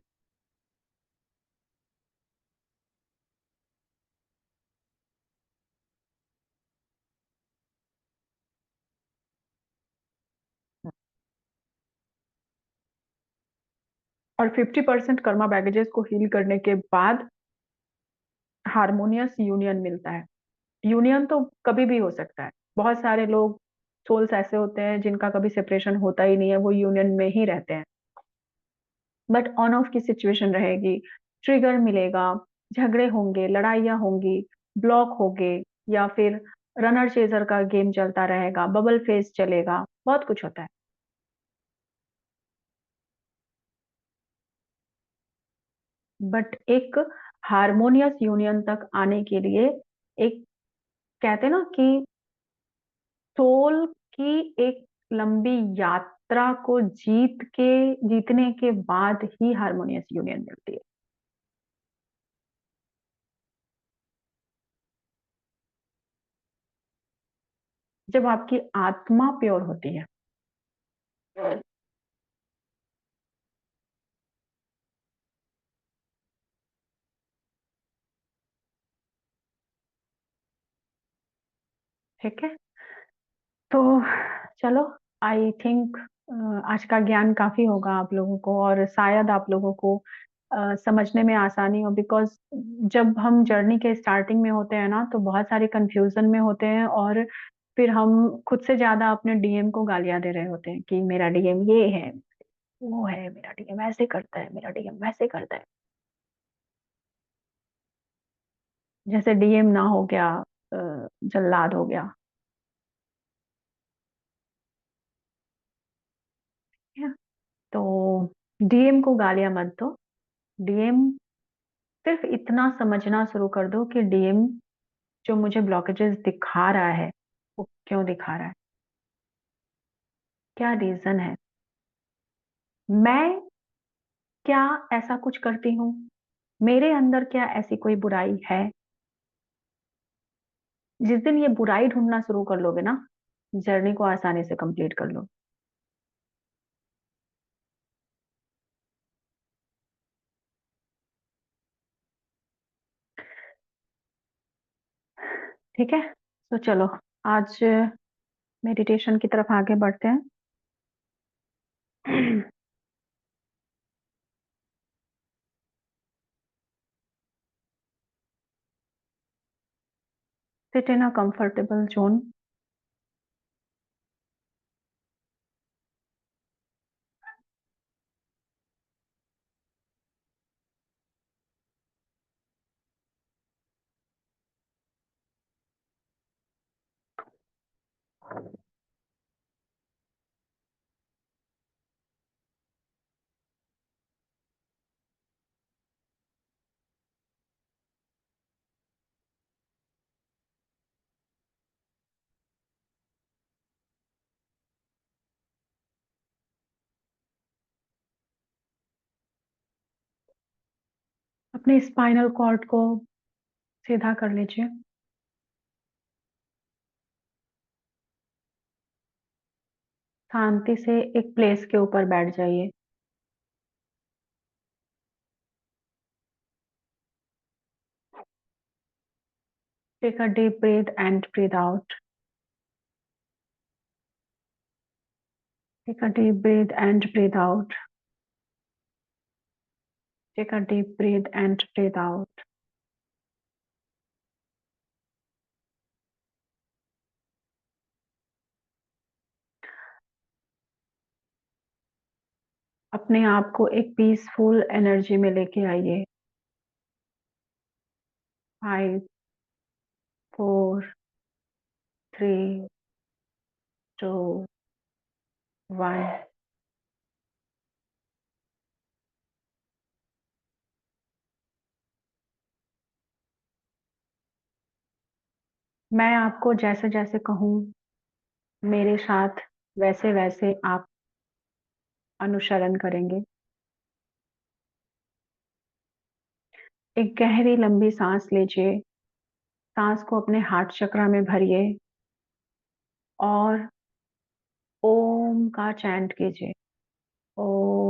और 50% कर्मा बैगेजेस को हील करने के बाद हारमोनियस यूनियन मिलता है। यूनियन तो कभी भी हो सकता है। बहुत सारे लोग सोल्स ऐसे होते हैं जिनका कभी सेपरेशन होता ही नहीं है, वो यूनियन में ही रहते हैं। बट ऑन ऑफ की सिचुएशन रहेगी, ट्रिगर मिलेगा, झगड़े होंगे, लड़ाइयाँ होंगी, ब्लॉक होंगे, या फिर रनर चेजर का गेम चलता रहेगा, बबल फेस चलेगा, बहुत कुछ होता है। बट एक हारमोनियस यूनियन तक आने के लिए एक, कहते हैं ना कि सोल की एक लंबी यात्रा को जीतने के बाद ही हारमोनियस यूनियन मिलती है। जब आपकी आत्मा प्योर होती है। ठीक है, तो चलो, आई थिंक आज का ज्ञान काफी होगा आप लोगों को, और शायद आप लोगों को समझने में आसानी हो, बिकॉज़ जब हम जर्नी के स्टार्टिंग में होते हैं ना, तो बहुत सारे कन्फ्यूज़न में होते हैं और फिर हम खुद से ज़्यादा अपने डीएम को गालियाँ दे रहे होते हैं कि मेरा डीएम ये है, वो है, मेरा डीएम ऐसे करता है, मेरा डीएम वैसे करता है। जैसे डीएम ना हो गया जल्लाद हो गया। ठीक है? तो डीएम को गालियाँ मत दो। डीएम सिर्फ़ इतना समझना शुरू कर दो कि डीएम जो मुझे ब्लॉकेजेस दिखा रहा है, वो क्यों दिखा रहा है? क्या रीज़न है? मैं क्या ऐसा कुछ करती हूँ? मेरे अंदर क्या ऐसी कोई बुराई है? जिस दिन ये बुराई ढूँढना शुरू कर लोगे ना, जर्नी को आसानी से कंप्लीट कर लो। ठीक है? तो चलो आज मेडिटेशन की तरफ आगे बढ़ते हैं। Sit in a comfortable zone. अपने स्पाइनल कॉर्ड को सीधा कर लीजिए। शांति से एक प्लेस के ऊपर बैठ जाइए। Take a deep breath and breathe out. Take a deep breath and breathe out. Take a deep breath and breathe out. अपने आप को एक पीसफुल एनर्जी में लेके आइए। 5, 4, 3, 2, 1। मैं आपको जैसे-जैसे कहूँ, मेरे साथ वैसे-वैसे आप अनुसरण करेंगे। एक गहरी लंबी सांस लीजिए। सांस को अपने हार्ट चक्र में भरिए और ओम का चैंट कीजिए। ओम।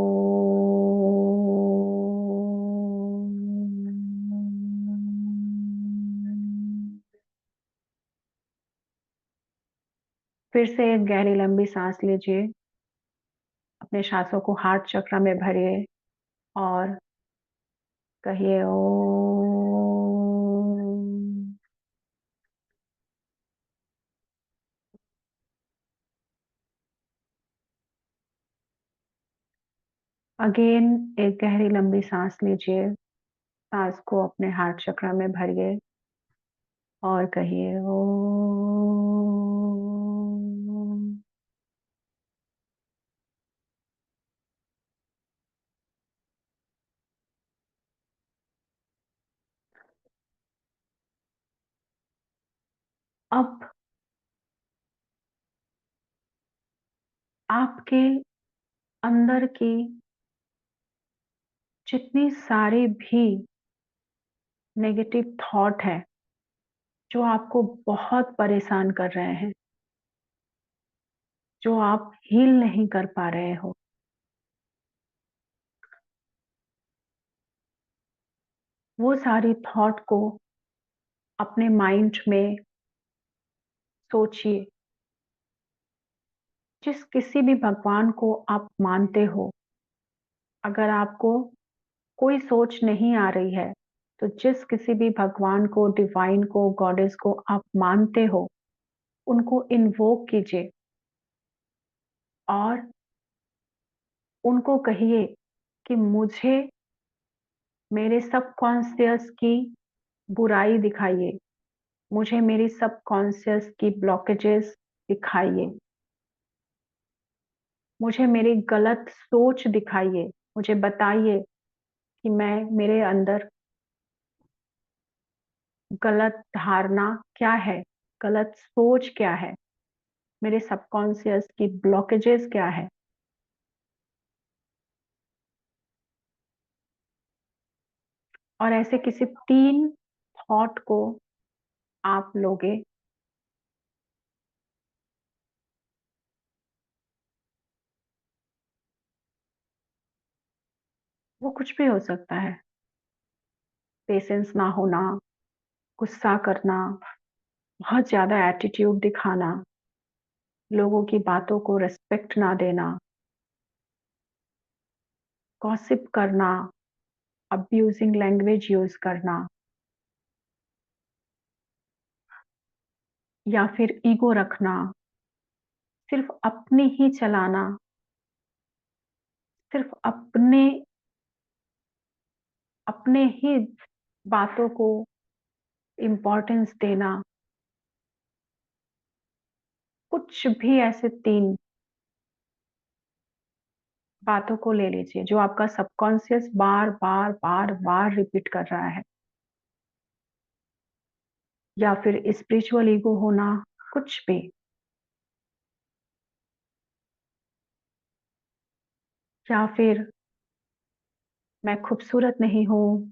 फिर से एक गहरी लंबी सांस लीजिए। अपने सांसों को हार्ट चक्र में भरिए और कहिए ओम। अगेन एक गहरी लंबी सांस लीजिए। सांस को अपने हार्ट चक्र में भरिए और कहिए ओम। अब आपके अंदर की जितनी सारी भी नेगेटिव थॉट है, जो आपको बहुत परेशान कर रहे हैं, जो आप हील नहीं कर पा रहे हो, वो सारी थॉट को अपने माइंड में सोचिए। जिस किसी भी भगवान को आप मानते हो, अगर आपको कोई सोच नहीं आ रही है, तो जिस किसी भी भगवान को, डिवाइन को, गॉडेस को आप मानते हो, उनको इन्वोक कीजिए और उनको कहिए कि मुझे मेरे सबकॉन्शियस की बुराई दिखाइए, मुझे मेरी सबकॉन्शियस की ब्लॉकेजेस दिखाइए, मुझे मेरी गलत सोच दिखाइए, मुझे बताइए कि मेरे अंदर गलत धारणा क्या है, गलत सोच क्या है, मेरे सबकॉन्शियस की ब्लॉकेजेस क्या है। और ऐसे किसी 3 थॉट को आप लोगे, वो कुछ भी हो सकता है। पेशेंस ना होना, गुस्सा करना, बहुत ज़्यादा एटीट्यूड दिखाना, लोगों की बातों को रिस्पेक्ट ना देना, गॉसिप करना, अब्यूजिंग लैंग्वेज यूज़ करना, या फिर ईगो रखना, सिर्फ अपनी ही चलाना, सिर्फ अपने ही बातों को इम्पोर्टेंस देना, कुछ भी ऐसे 3 बातों को ले लीजिए जो आपका सबकॉन्शियस बार-बार रिपीट कर रहा है। या फिर स्पिरिचुअल ईगो होना, कुछ भी। या फिर मैं खूबसूरत नहीं हूँ,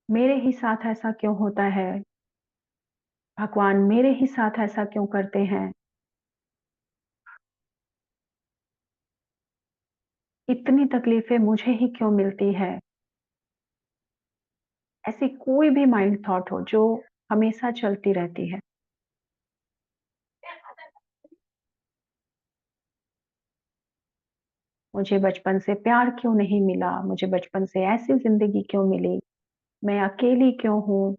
मेरे ही साथ ऐसा क्यों होता है? भगवान मेरे ही साथ ऐसा क्यों करते हैं? इतनी तकलीफें मुझे ही क्यों मिलती है? ऐसी कोई भी माइंड थॉट हो जो हमेशा चलती रहती है। मुझे बचपन से प्यार क्यों नहीं मिला? मुझे बचपन से ऐसी ज़िंदगी क्यों मिली? मैं अकेली क्यों हूँ?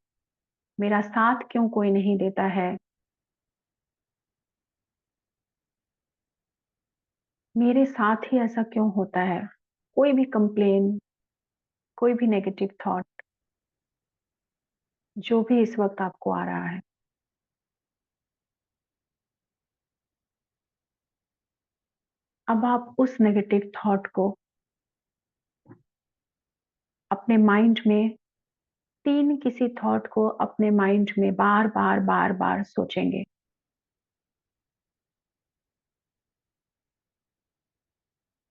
मेरा साथ क्यों कोई नहीं देता है? मेरे साथ ही ऐसा क्यों होता है? कोई भी कंप्लेन, कोई भी नेगेटिव थॉट, जो भी इस वक़्त आपको आ रहा है। अब आप उस नेगेटिव थॉट को अपने माइंड में 3 किसी थॉट को अपने माइंड में बार-बार सोचेंगे।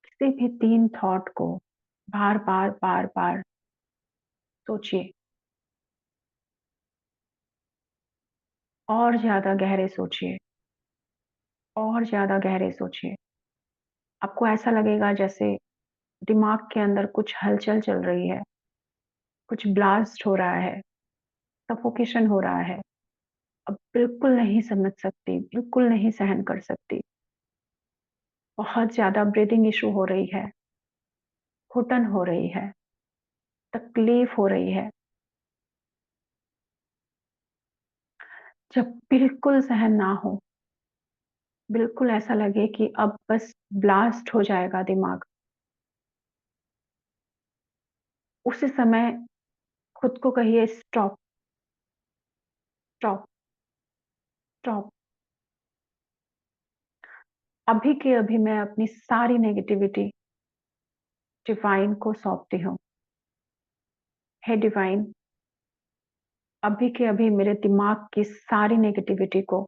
किसी भी 3 थॉट को बार-बार सोचिए। और ज़्यादा गहरे सोचिए, और ज़्यादा गहरे सोचिए। आपको ऐसा लगेगा जैसे दिमाग के अंदर कुछ हलचल चल रही है, कुछ ब्लास्ट हो रहा है, सफोकेशन हो रहा है। अब बिल्कुल नहीं समझ सकती, बिल्कुल नहीं सहन कर सकती। बहुत ज़्यादा ब्रीथिंग इश्यू हो रही है, घुटन हो रही है, तकलीफ हो रही है। जब बिल्कुल सहन ना हो, बिल्कुल ऐसा लगे कि अब बस ब्लास्ट हो जाएगा दिमाग, उसी समय खुद को कहिए स्टॉप, स्टॉप, स्टॉप। अभी के अभी मैं अपनी सारी नेगेटिविटी डिवाइन को सौंपती हूँ। हे डिवाइन, अभी के अभी मेरे दिमाग की सारी नेगेटिविटी को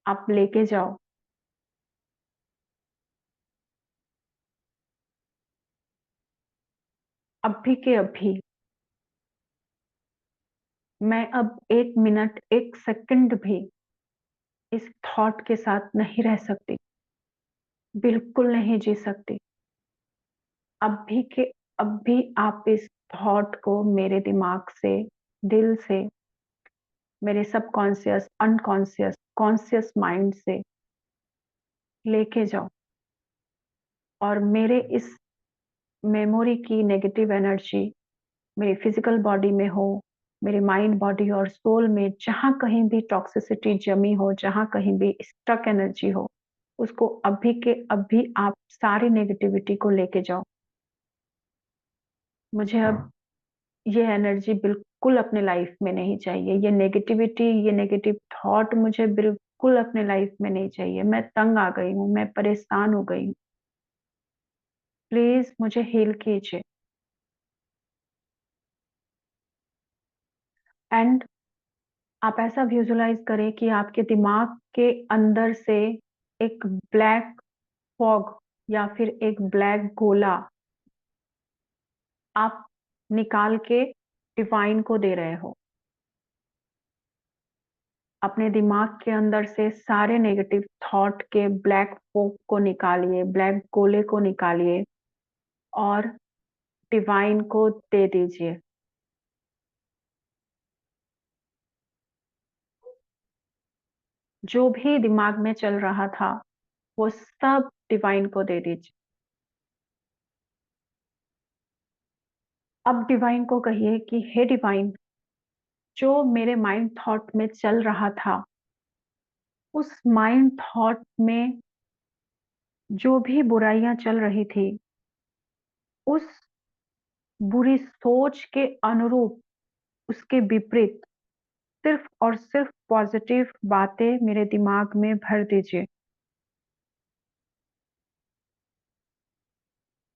आप लेके जाओ। अभी के अभी मैं अब 1 मिनट, 1 सेकंड भी इस थॉट के साथ नहीं रह सकती, बिल्कुल नहीं जी सकती। अभी के अभी आप इस थॉट को मेरे दिमाग से, दिल से, मेरे सबकॉन्शियस, अनकॉन्शियस, कॉन्शियस माइंड से लेके जाओ और मेरे इस मेमोरी की नेगेटिव एनर्जी मेरी फिजिकल बॉडी में हो, मेरे माइंड, बॉडी और सोल में जहाँ कहीं भी टॉक्सिसिटी जमी हो, जहाँ कहीं भी स्टक एनर्जी हो, उसको अभी के अभी आप सारी नेगेटिविटी को लेके जाओ। मुझे अब ये एनर्जी बिल्कुल अपने लाइफ में नहीं चाहिए। ये नेगेटिविटी, ये नेगेटिव थॉट मुझे बिल्कुल अपने लाइफ में नहीं चाहिए। मैं तंग आ गई हूँ, मैं परेशान हो गई हूँ। प्लीज मुझे हील कीजिए। एंड आप ऐसा विजुअलाइज करें कि आपके दिमाग के अंदर से एक ब्लैक फॉग या फिर एक ब्लैक गोला आप निकाल के डिवाइन को दे रहे हो। अपने दिमाग के अंदर से सारे नेगेटिव थॉट के ब्लैक फॉग को निकालिए, ब्लैक गोले को निकालिए और डिवाइन को दे दीजिए। जो भी दिमाग में चल रहा था वो सब डिवाइन को दे दीजिए। अब डिवाइन को कहिए कि हे डिवाइन, जो मेरे माइंड थॉट में चल रहा था, उस माइंड थॉट में जो भी बुराइयां चल रही थी, उस बुरी सोच के अनुरूप, उसके विपरीत सिर्फ और सिर्फ पॉजिटिव बातें मेरे दिमाग में भर दीजिए।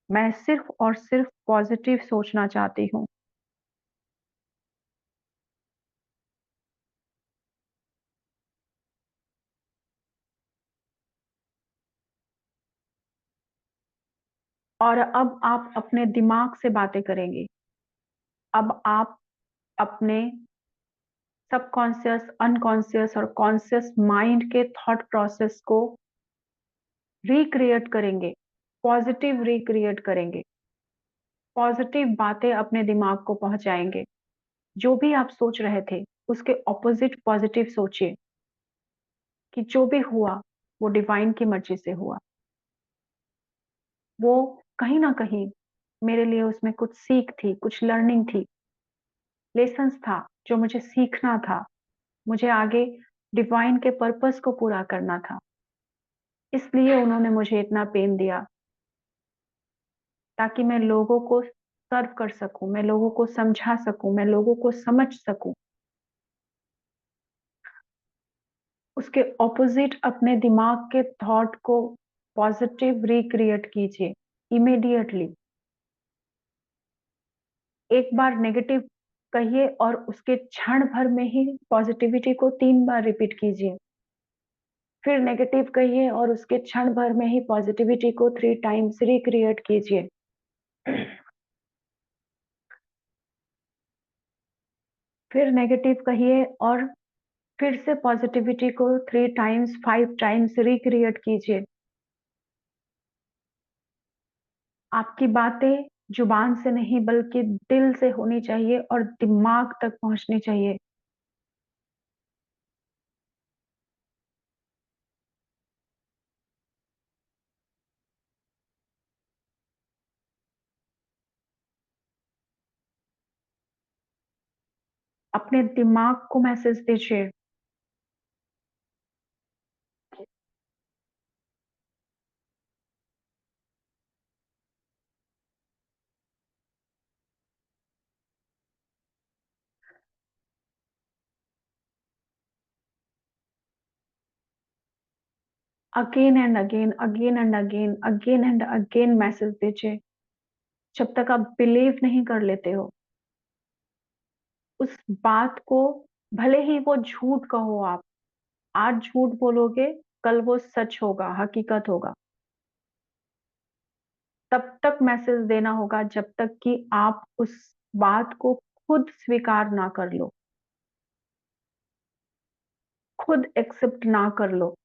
मैं सिर्फ और सिर्फ पॉजिटिव सोचना चाहती हूँ। और अब आप अपने दिमाग से बातें करेंगे। अब आप अपने सबकॉन्शियस, अनकॉन्शियस और कॉन्शियस माइंड के थॉट प्रोसेस को रिक्रिएट करेंगे, पॉजिटिव रिक्रिएट करेंगे। पॉजिटिव बातें अपने दिमाग को पहुंचाएंगे। जो भी आप सोच रहे थे उसके ऑपोजिट पॉजिटिव सोचिए कि जो भी हुआ वो डिवाइन की मर्जी से हुआ। वो कहीं ना कहीं मेरे लिए उसमें कुछ सीख थी, कुछ लर्निंग थी, लेसन्स था जो मुझे सीखना था। मुझे आगे डिवाइन के पर्पस को पूरा करना था। इसलिए उन्होंने मुझे इतना पेन दिया ताकि मैं लोगों को सर्व कर सकूं, मैं लोगों को समझा सकूं, मैं लोगों को समझ सकूं। उसके ऑपोजिट अपने दिमाग के थॉट को पॉजिटिव रिक्रिएट कीजिए इमीडिएटली। एक बार नेगेटिव कहिए और उसके क्षण भर में ही पॉजिटिविटी को 3 बार रिपीट कीजिए। फिर नेगेटिव कहिए और उसके क्षण भर में ही पॉजिटिविटी को 3 टाइम्स रिक्रिएट कीजिए। फिर नेगेटिव कहिए और फिर से पॉजिटिविटी को 3 टाइम्स, 5 टाइम्स रिक्रिएट कीजिए। आपकी बातें जुबान से नहीं बल्कि दिल से होनी चाहिए और दिमाग तक पहुंचनी चाहिए। अपने दिमाग को मैसेज दीजिए। Again and again, again and again, again and again message दीजिए जब तक आप बिलीव नहीं कर लेते हो उस बात को। भले ही वो झूठ कहो, आप आज झूठ बोलोगे, कल वो सच होगा, हकीकत होगा। तब तक मैसेज देना होगा जब तक कि आप उस बात को खुद स्वीकार ना कर लो, खुद एक्सेप्ट ना कर लो।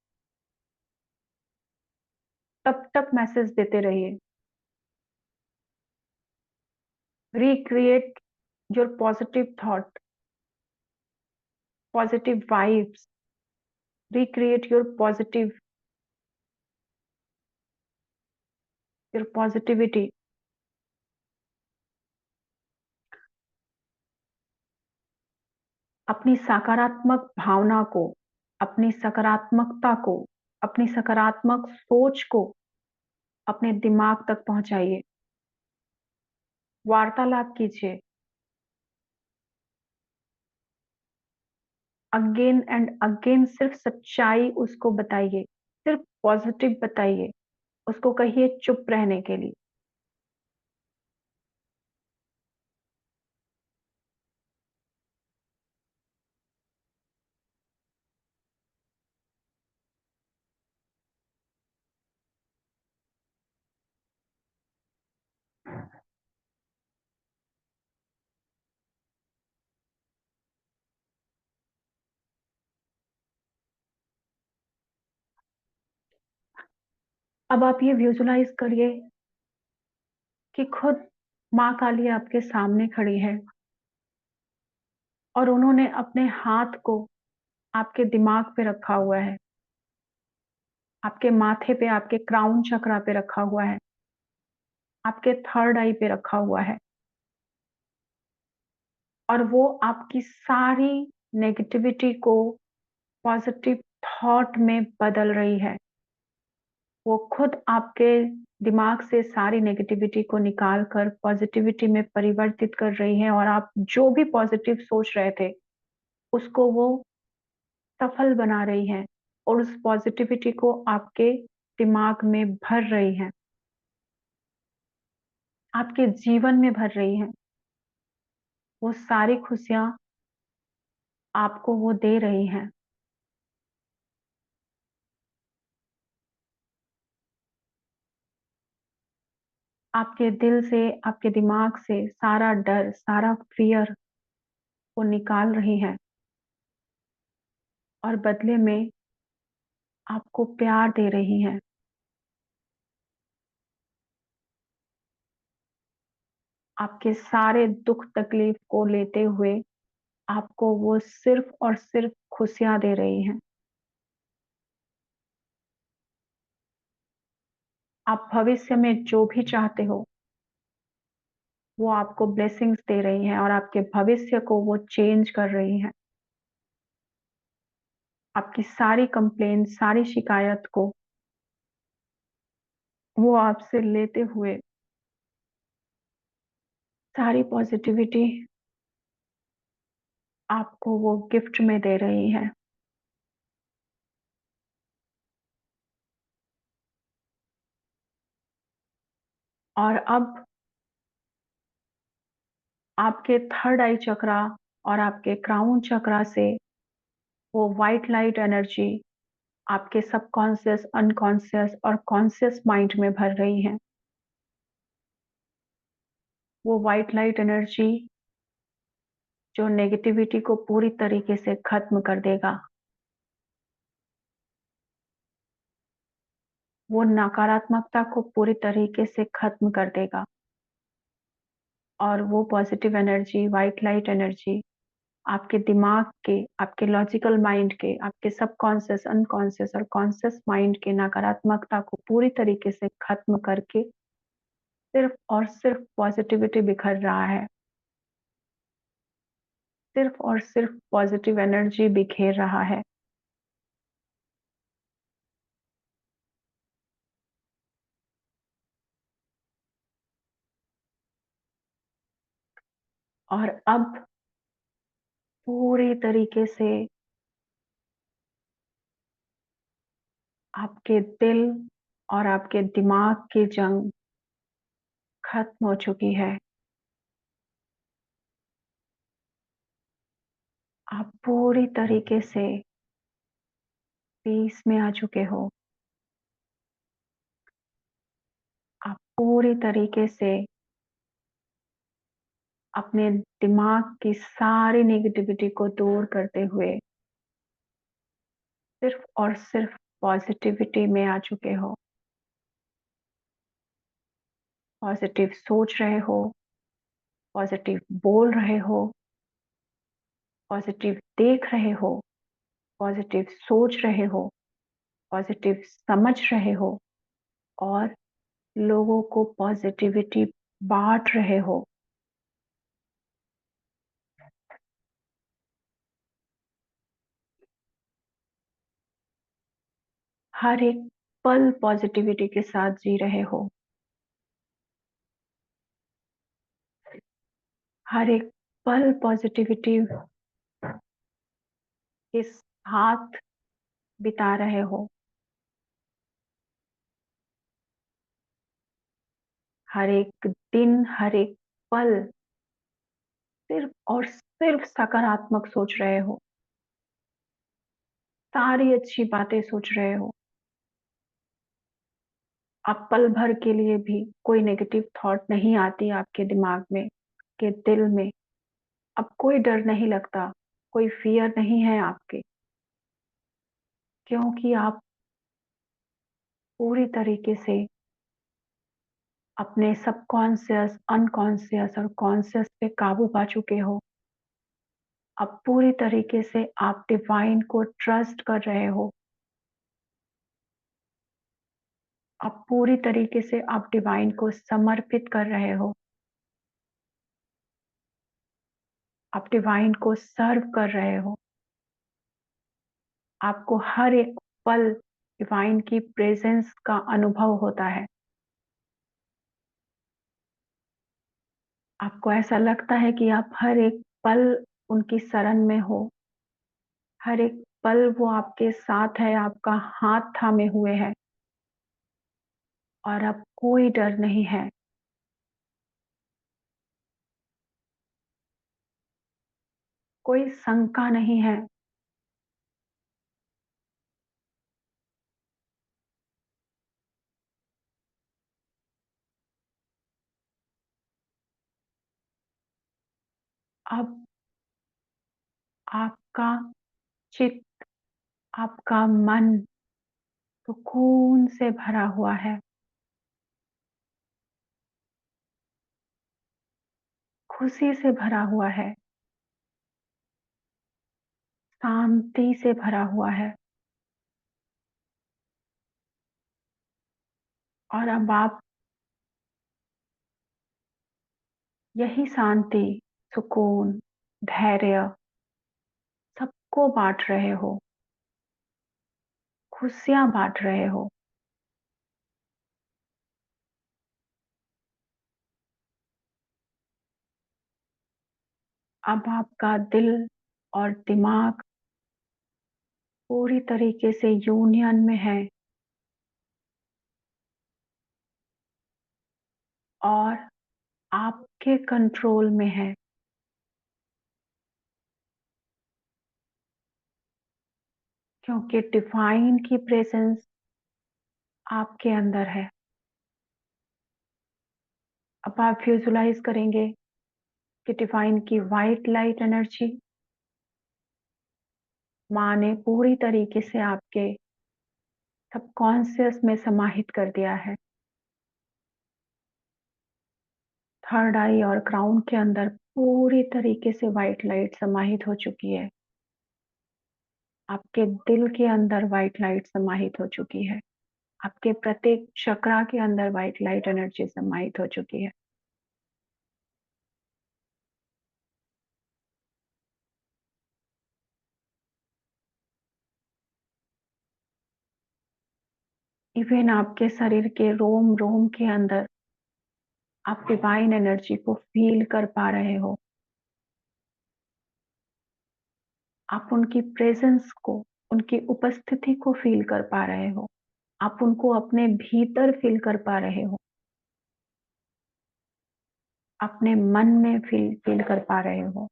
तब तक मैसेज देते रहिए। Recreate your positive thought, positive vibes, recreate your positivity। अपनी सकारात्मक भावना को, अपनी सकारात्मकता को, अपनी सकारात्मक सोच को अपने दिमाग तक पहुंचाइए। वार्तालाप कीजिए। अगेन एंड अगेन सिर्फ सच्चाई उसको बताइए, सिर्फ पॉजिटिव बताइए। उसको कहिए चुप रहने के लिए। अब आप ये विजुलाइज करिए कि खुद माँ काली आपके सामने खड़ी है और उन्होंने अपने हाथ को आपके दिमाग पे रखा हुआ है, आपके माथे पे, आपके क्राउन चक्रा पे रखा हुआ है, आपके थर्ड आई पे रखा हुआ है। और वो आपकी सारी नेगेटिविटी को पॉजिटिव थॉट में बदल रही है। वो खुद आपके दिमाग से सारी नेगेटिविटी को निकाल कर पॉजिटिविटी में परिवर्तित कर रही है, और आप जो भी पॉजिटिव सोच रहे थे उसको वो सफल बना रही है और उस पॉजिटिविटी को आपके दिमाग में भर रही है, आपके जीवन में भर रही है। वो सारी खुशियां आपको वो दे रही हैं। आपके दिल से, आपके दिमाग से सारा डर, सारा फियर वो निकाल रही है और बदले में आपको प्यार दे रही है। आपके सारे दुख तकलीफ को लेते हुए आपको वो सिर्फ और सिर्फ खुशियां दे रही हैं। आप भविष्य में जो भी चाहते हो वो आपको ब्लेसिंग्स दे रही हैं और आपके भविष्य को वो चेंज कर रही हैं। आपकी सारी कंप्लेन, सारी शिकायत को वो आपसे लेते हुए सारी पॉजिटिविटी आपको वो गिफ्ट में दे रही है। और अब आपके थर्ड आई चक्रा और आपके क्राउन चक्रा से वो व्हाइट लाइट एनर्जी आपके सबकॉन्शियस, अनकॉन्शियस और कॉन्शियस माइंड में भर रही है। वो व्हाइट लाइट एनर्जी जो नेगेटिविटी को पूरी तरीके से खत्म कर देगा, वो नकारात्मकता को पूरी तरीके से खत्म कर देगा। और वो positive energy, white light energy आपके दिमाग के, आपके लॉजिकल माइंड के, आपके सबकॉन्शियस, अनकॉन्शियस और कॉन्शियस माइंड के नकारात्मकता को पूरी तरीके से खत्म करके सिर्फ और सिर्फ पॉजिटिविटी बिखर रहा है। सिर्फ और सिर्फ पॉजिटिव एनर्जी बिखेर रहा है। और अब पूरी तरीके से आपके दिल और आपके दिमाग की जंग खत्म हो चुकी है। आप पूरी तरीके से पीस में आ चुके हो। आप पूरी तरीके से अपने दिमाग की सारी नेगेटिविटी को दूर करते हुए सिर्फ और सिर्फ पॉजिटिविटी में आ चुके हो। पॉजिटिव सोच रहे हो, पॉजिटिव बोल रहे हो, पॉजिटिव देख रहे हो, पॉजिटिव सोच रहे हो, पॉजिटिव समझ रहे हो और लोगों को पॉजिटिविटी बांट रहे हो। हर एक पल पॉजिटिविटी के साथ जी रहे हो। हर एक पल पॉजिटिविटी के साथ बिता रहे हो। हर एक दिन, हर एक पल सिर्फ और सिर्फ सकारात्मक सोच रहे हो। सारी अच्छी बातें सोच रहे हो। अब पल भर के लिए भी कोई नेगेटिव थॉट नहीं आती आपके दिमाग में, के दिल में। अब कोई डर नहीं लगता, कोई फियर नहीं है आपके, क्योंकि आप पूरी तरीके से अपने सबकॉन्शियस, अनकॉन्शियस और कॉन्शियस पे काबू पा चुके हो। अब पूरी तरीके से आप डिवाइन को ट्रस्ट कर रहे हो। अब पूरी तरीके से आप डिवाइन को समर्पित कर रहे हो। आप डिवाइन को सर्व कर रहे हो। आपको हर एक पल डिवाइन की प्रेजेंस का अनुभव होता है। आपको ऐसा लगता है कि आप हर एक पल उनकी शरण में हो। हर एक पल वो आपके साथ है, आपका हाथ थामे हुए है और अब कोई डर नहीं है। कोई शंका नहीं है। अब आपका चित्त, आपका मन सुकून से भरा हुआ है, खुशी से भरा हुआ है, शांति से भरा हुआ है। और अब आप यही शांति, सुकून, धैर्य सबको बांट रहे हो, खुशियां बांट रहे हो। अब आपका दिल और दिमाग पूरी तरीके से यूनियन में है और आपके कंट्रोल में है, क्योंकि डिवाइन की प्रेजेंस आपके अंदर है। अब आप विजुलाइज करेंगे कि डिवाइन की वाइट लाइट एनर्जी माँ ने पूरी तरीके से आपके सबकॉन्शियस में समाहित कर दिया है। थर्ड आई और क्राउन के अंदर पूरी तरीके से वाइट लाइट समाहित हो चुकी है। आपके दिल के अंदर वाइट लाइट समाहित हो चुकी है। आपके प्रत्येक चक्रा के अंदर वाइट लाइट एनर्जी समाहित हो चुकी है। इवन आपके शरीर के रोम रोम के अंदर आप डिवाइन एनर्जी को फील कर पा रहे हो। आप उनकी प्रेजेंस को, उनकी उपस्थिति को फील कर पा रहे हो। आप उनको अपने भीतर फील कर पा रहे हो, अपने मन में फील फील कर पा रहे हो।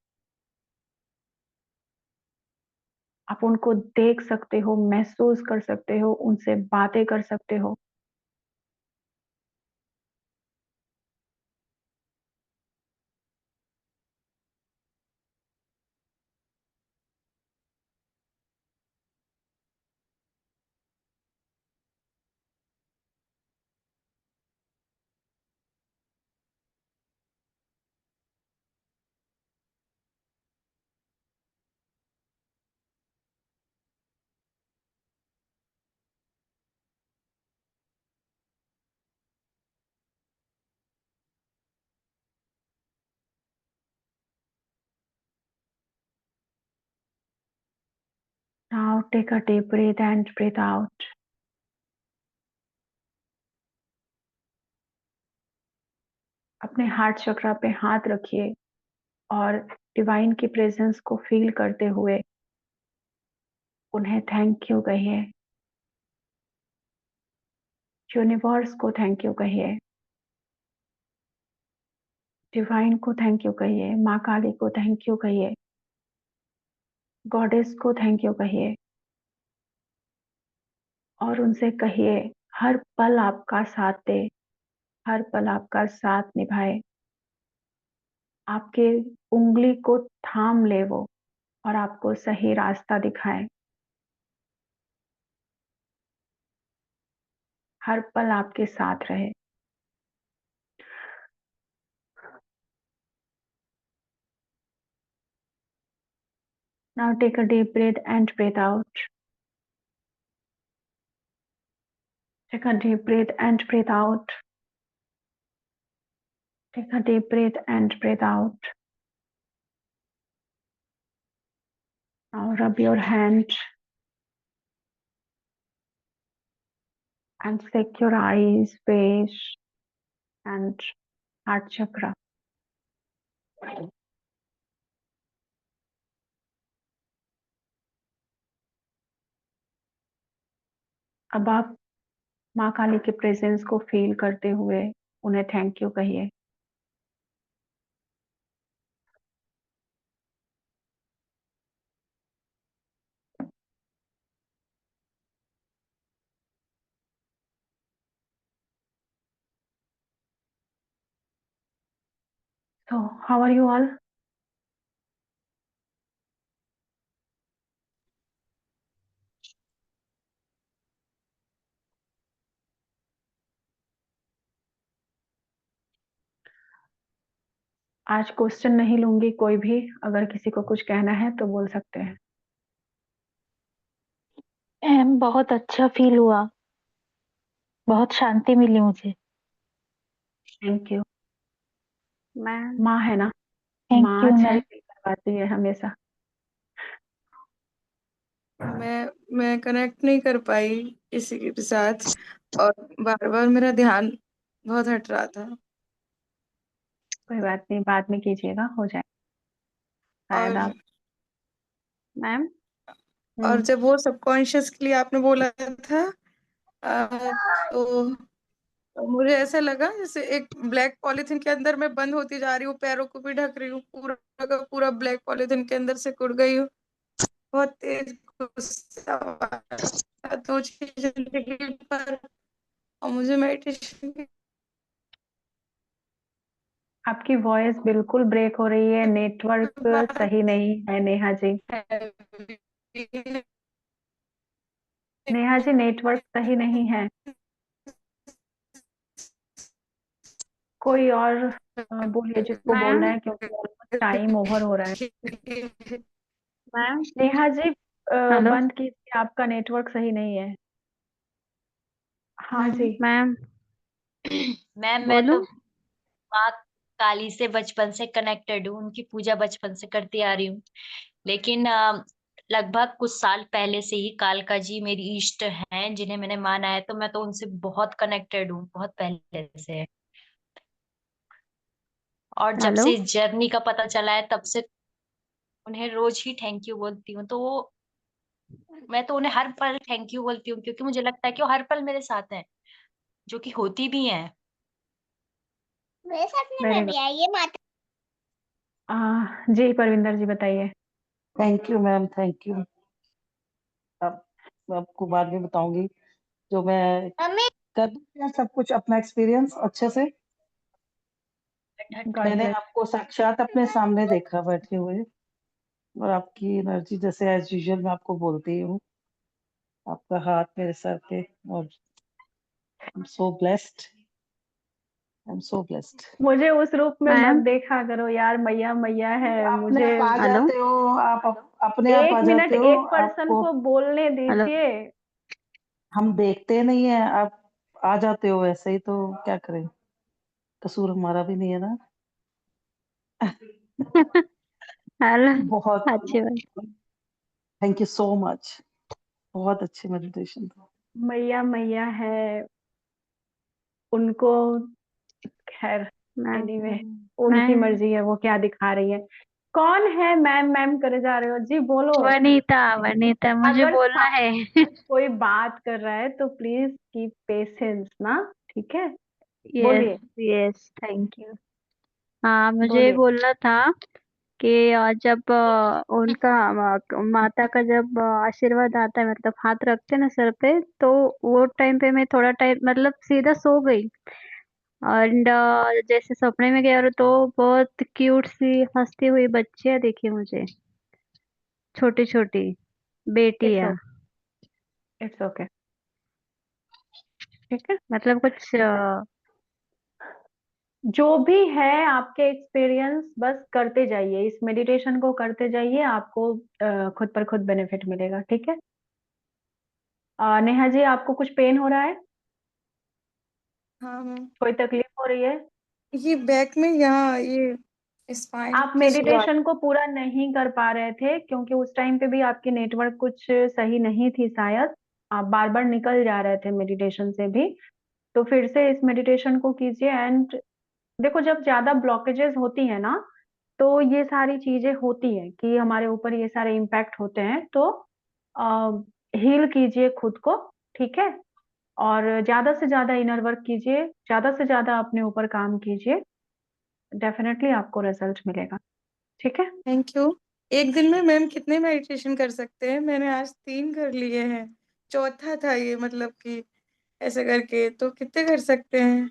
आप उनको देख सकते हो, महसूस कर सकते हो, उनसे बातें कर सकते हो। Now take a deep breath and breathe out. अपने हार्ट चक्रा पे हाथ रखिए और डिवाइन की प्रेजेंस को फील करते हुए उन्हें थैंक यू कहिए, यूनिवर्स को थैंक यू कहिए, डिवाइन को थैंक यू कहिए, माँ काली को थैंक यू कहिए, गॉडेस को थैंक यू कहिए और उनसे कहिए हर पल आपका साथ दे, हर पल आपका साथ निभाए, आपके उंगली को थाम ले वो और आपको सही रास्ता दिखाए, हर पल आपके साथ रहे। Now take a deep breath and breathe out. Take a deep breath and breathe out. Take a deep breath and breathe out. Now rub your hand and flick your eyes, face and heart chakra. अब आप माँ काली के प्रेजेंस को फील करते हुए उन्हें थैंक यू कहिए। So, how are you all? आज क्वेश्चन नहीं लूंगी, कोई भी अगर किसी को कुछ कहना है तो बोल सकते हैं। बहुत अच्छा फील हुआ, बहुत शांति मिली मुझे। Thank you. मैम माँ है ना, थैंक माँ यू अच्छा ही मैम। फील करवाती है हमेशा। मैं कनेक्ट नहीं कर पाई किसी के साथ और बार बार मेरा ध्यान बहुत हट रहा था। कोई बात नहीं, बाद में कीजिएगा, हो जाए शायद और आप। मैम और जब वो सबकॉन्शियस के लिए आपने बोला था तो मुझे ऐसा लगा जैसे एक ब्लैक पॉलिथीन के अंदर मैं बंद होती जा रही हूँ, पैरों को भी ढक रही हूँ, पूरा का पूरा ब्लैक पॉलिथीन के अंदर से कुड़ गई हूँ। बहुत तेज गुस्सा आ रहा था दो चीजें जिंदगी पर और मुझे मेडिटेशन आपकी वॉइस बिल्कुल ब्रेक हो रही है, नेटवर्क सही नहीं है नेहा जी। नेहा जी नेटवर्क सही नहीं है, कोई और बोलिए जिसको बोलना मैम है, क्योंकि टाइम ओवर हो रहा है। मैम नेहा जी हेलो बंद कीजिए, आपका नेटवर्क सही नहीं है। हाँ जी। मैम मैम मैं तो बोलूं? माँ काली से बचपन से कनेक्टेड हूँ, उनकी पूजा बचपन से करती आ रही हूँ। लेकिन लगभग कुछ साल पहले से ही कालका जी मेरी इष्ट हैं जिन्हें मैंने माना है, तो मैं तो उनसे बहुत कनेक्टेड हूँ, बहुत पहले से। और जब हेलो से इस जर्नी का पता चला है तब से उन्हें रोज ही थैंक यू बोलती हूँ। तो मैं तो उन्हें हर पल थैंक यू बोलती हूँ, क्योंकि मुझे लगता है कि वो हर पल मेरे साथ हैं, जो कि होती भी हैं। मेरे सपने वेरी में भी आई है माता। गुड। जी परविंदर जी बताइए। Thank you ma'am, thank you. अब मैं आपको बाद में बताऊंगी जो मैं मम्मी कर दिया सब कुछ अपना एक्सपीरियंस अच्छे से। गॉड मैंने ब्लेस। आपको साक्षात अपने सामने देखा बैठे हुए और आपकी एनर्जी जैसे एज यूजुअल मैं आपको बोलती हूँ, आपका हाथ मेरे सर पे और I am so blessed, I am so blessed. मुझे उस रूप में मत मैम देखा करो यार, मैया मैया है अपने मुझे। आप आ हेलो जाते हो आप, अपने आप आ एक मिनट, जाते हो। एक पर्सन आपको को बोलने हेलो दीजिए। हम देखते नहीं है, आप आ जाते हो ऐसे ही, तो क्या करें, कसूर हमारा भी नहीं है ना। हेलो बहुत अच्छी बात। थैंक यू सो मच, बहुत अच्छी मेडिटेशन था। मैया मैया है उनको, खैर मैम एनीवे उनकी मैं मर्जी है वो क्या दिखा रही है। कौन है मैम मैम करे जा रहे हो जी, बोलो। वनीता वनीता मुझे अगर बोलना है। कोई बात कर रहा है तो प्लीज कीप पेशेंस ना, ठीक है। यस बोलिए यस थैंक यू। हाँ मुझे बोलिए। बोलना था कि जब उनका माता का जब आशीर्वाद आता है, मतलब हाथ रखते हैं ना सर पे, तो वो टाइम पे मैं थोड़ा टाइम मतलब सीधा सो गई। एंड जैसे सपने में गया तो बहुत क्यूट सी हंसती हुई बच्चियां दिखी मुझे, छोटी छोटी इट्स बेटियां। ओके, इट्स ओके, ठीक है। मतलब कुछ जो भी है आपके एक्सपीरियंस बस करते जाइए, इस मेडिटेशन को करते जाइए, आपको खुद पर खुद बेनिफिट मिलेगा, ठीक है। नेहा जी आपको कुछ पेन हो रहा है, हाँ मैम, कोई तकलीफ हो रही है? ये बैक में यहाँ ये स्पाइन आप की शुरुआत। मेडिटेशन को पूरा नहीं कर पा रहे थे क्योंकि उस टाइम पे भी आपकी नेटवर्क कुछ सही नहीं थी शायद, आप बार बार निकल जा रहे थे मेडिटेशन से भी। तो फिर से इस मेडिटेशन को कीजिए। एंड देखो जब ज्यादा ब्लॉकेजेस होती है ना, तो ये सारी चीजें होती है कि हमारे ऊपर ये सारे इम्पैक्ट होते हैं, तो हील कीजिए खुद को, ठीक है। और ज्यादा से ज्यादा इनर वर्क कीजिए, ज्यादा से ज्यादा अपने ऊपर काम कीजिए, डेफिनेटली आपको रिजल्ट मिलेगा, ठीक है। Thank you. एक दिन में मैम कितने मेडिटेशन कर सकते हैं? मैंने आज 3 कर लिए हैं, चौथा था ये, मतलब कि ऐसे करके तो कितने कर सकते हैं?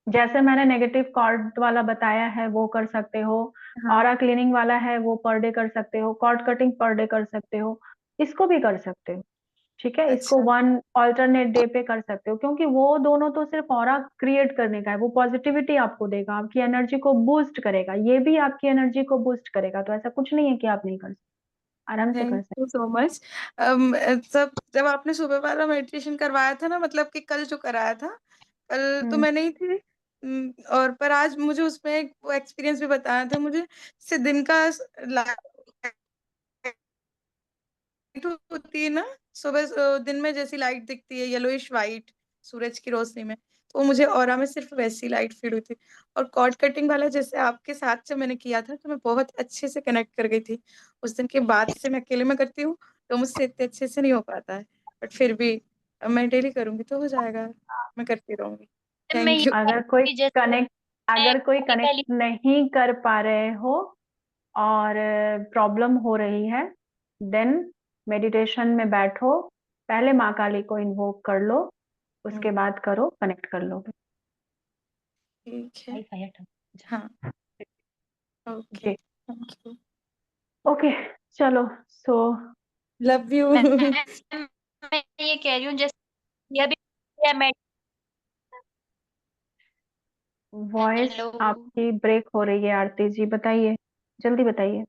जैसे मैंने नेगेटिव कॉर्ड वाला बताया है वो कर सकते हो, हाँ। ऑरा क्लीनिंग वाला है वो पर डे कर सकते हो, कॉर्ड कटिंग पर डे कर सकते हो, इसको भी कर सकते हो, ठीक है। इसको अच्छा। वन ऑल्टरनेट डे पे कर सकते हो, क्योंकि वो दोनों तो सिर्फ ऑरा क्रिएट करने का है, वो पॉजिटिविटी आपको देगा, आपकी एनर्जी को बूस्ट करेगा, ये भी आपकी एनर्जी को बूस्ट करेगा, तो ऐसा कुछ नहीं है कि आप नहीं कर सकते, आराम से कर थैंक सकते। You so much. सब जब आपने सुबह वाला मेडिटेशन करवाया था ना, मतलब कि कल जो कराया था, कल तो हम्म। मैं नहीं थी। और पर आज मुझे उसमें एक वो एक्सपीरियंस भी बताया था मुझे, से दिन का लाइट होती है ना, सुबह दिन में जैसी लाइट दिखती है येलोइश वाइट सूरज की रोशनी में, तो मुझे ऑरा में सिर्फ वैसी लाइट फील हुई थी। और कॉर्ड कटिंग वाला जैसे आपके साथ से मैंने किया था, तो मैं बहुत अच्छे से कनेक्ट कर गई थी। उस दिन के बाद से मैं अकेले में करती हूँ, तो मुझसे इतने अच्छे से नहीं हो पाता है, बट फिर भी अब मैं डेली करूंगी तो हो जाएगा। मैं करती रहूंगी। मैं ये थैंक यू। अगर कोई कि जैसे कनेक्ट मैं अगर कोई कनेक्ट physically- नहीं कर पा रहे हो और प्रॉब्लम हो रही है, देन मेडिटेशन में बैठो, पहले माँ काली को इन्वोक कर लो, उसके बाद करो, कनेक्ट कर लोगे। ठीक है। वाईफाई हटा। हाँ। ओके जी, थैंक यू। ओके, चलो, सो लव यू। मैं मैं ये कह रही हूँ जैसे ये अभी मैं वॉइस हेलो आपकी ब्रेक हो रही है आरती जी, बताइए, जल्दी बताइए।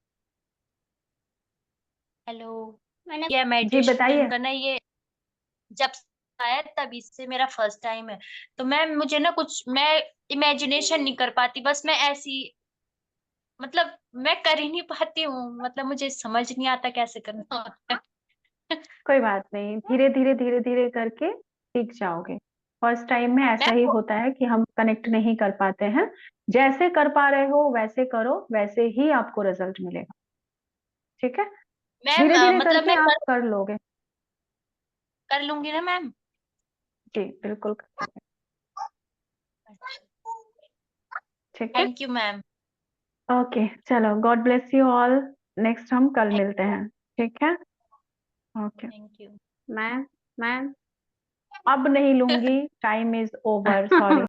हेलो मैंने किया जी मेडिटेशन बताइए। करना ये जब आया तब इससे मेरा फर्स्ट टाइम है। तो मैं मुझे ना कुछ मैं इमेजिनेशन नहीं कर पाती, बस मैं ऐसी मतलब मैं कर ही नहीं पाती हूँ, मतलब मुझे समझ नहीं आता कैसे करना होता है। कोई बात नहीं, धीरे धीरे धीरे धीरे करके सीख जाओगे। फर्स्ट टाइम में ऐसा मैं ही होता है कि हम कनेक्ट नहीं कर पाते हैं, जैसे कर पा रहे हो वैसे करो, वैसे ही आपको रिजल्ट मिलेगा, ठीक है। मैम धीरे धीरे मतलब करके मैं आप कर लोगे। कर लूंगी ना मैम। जी बिल्कुल कर लोगे, ठीक है। Thank you ma'am. ओके चलो, God bless you all. Next हम कल मिलते हैं, ठीक है। Okay, thank you. Ma'am ma'am अब नहीं लूंगी, टाइम इज ओवर, सॉरी।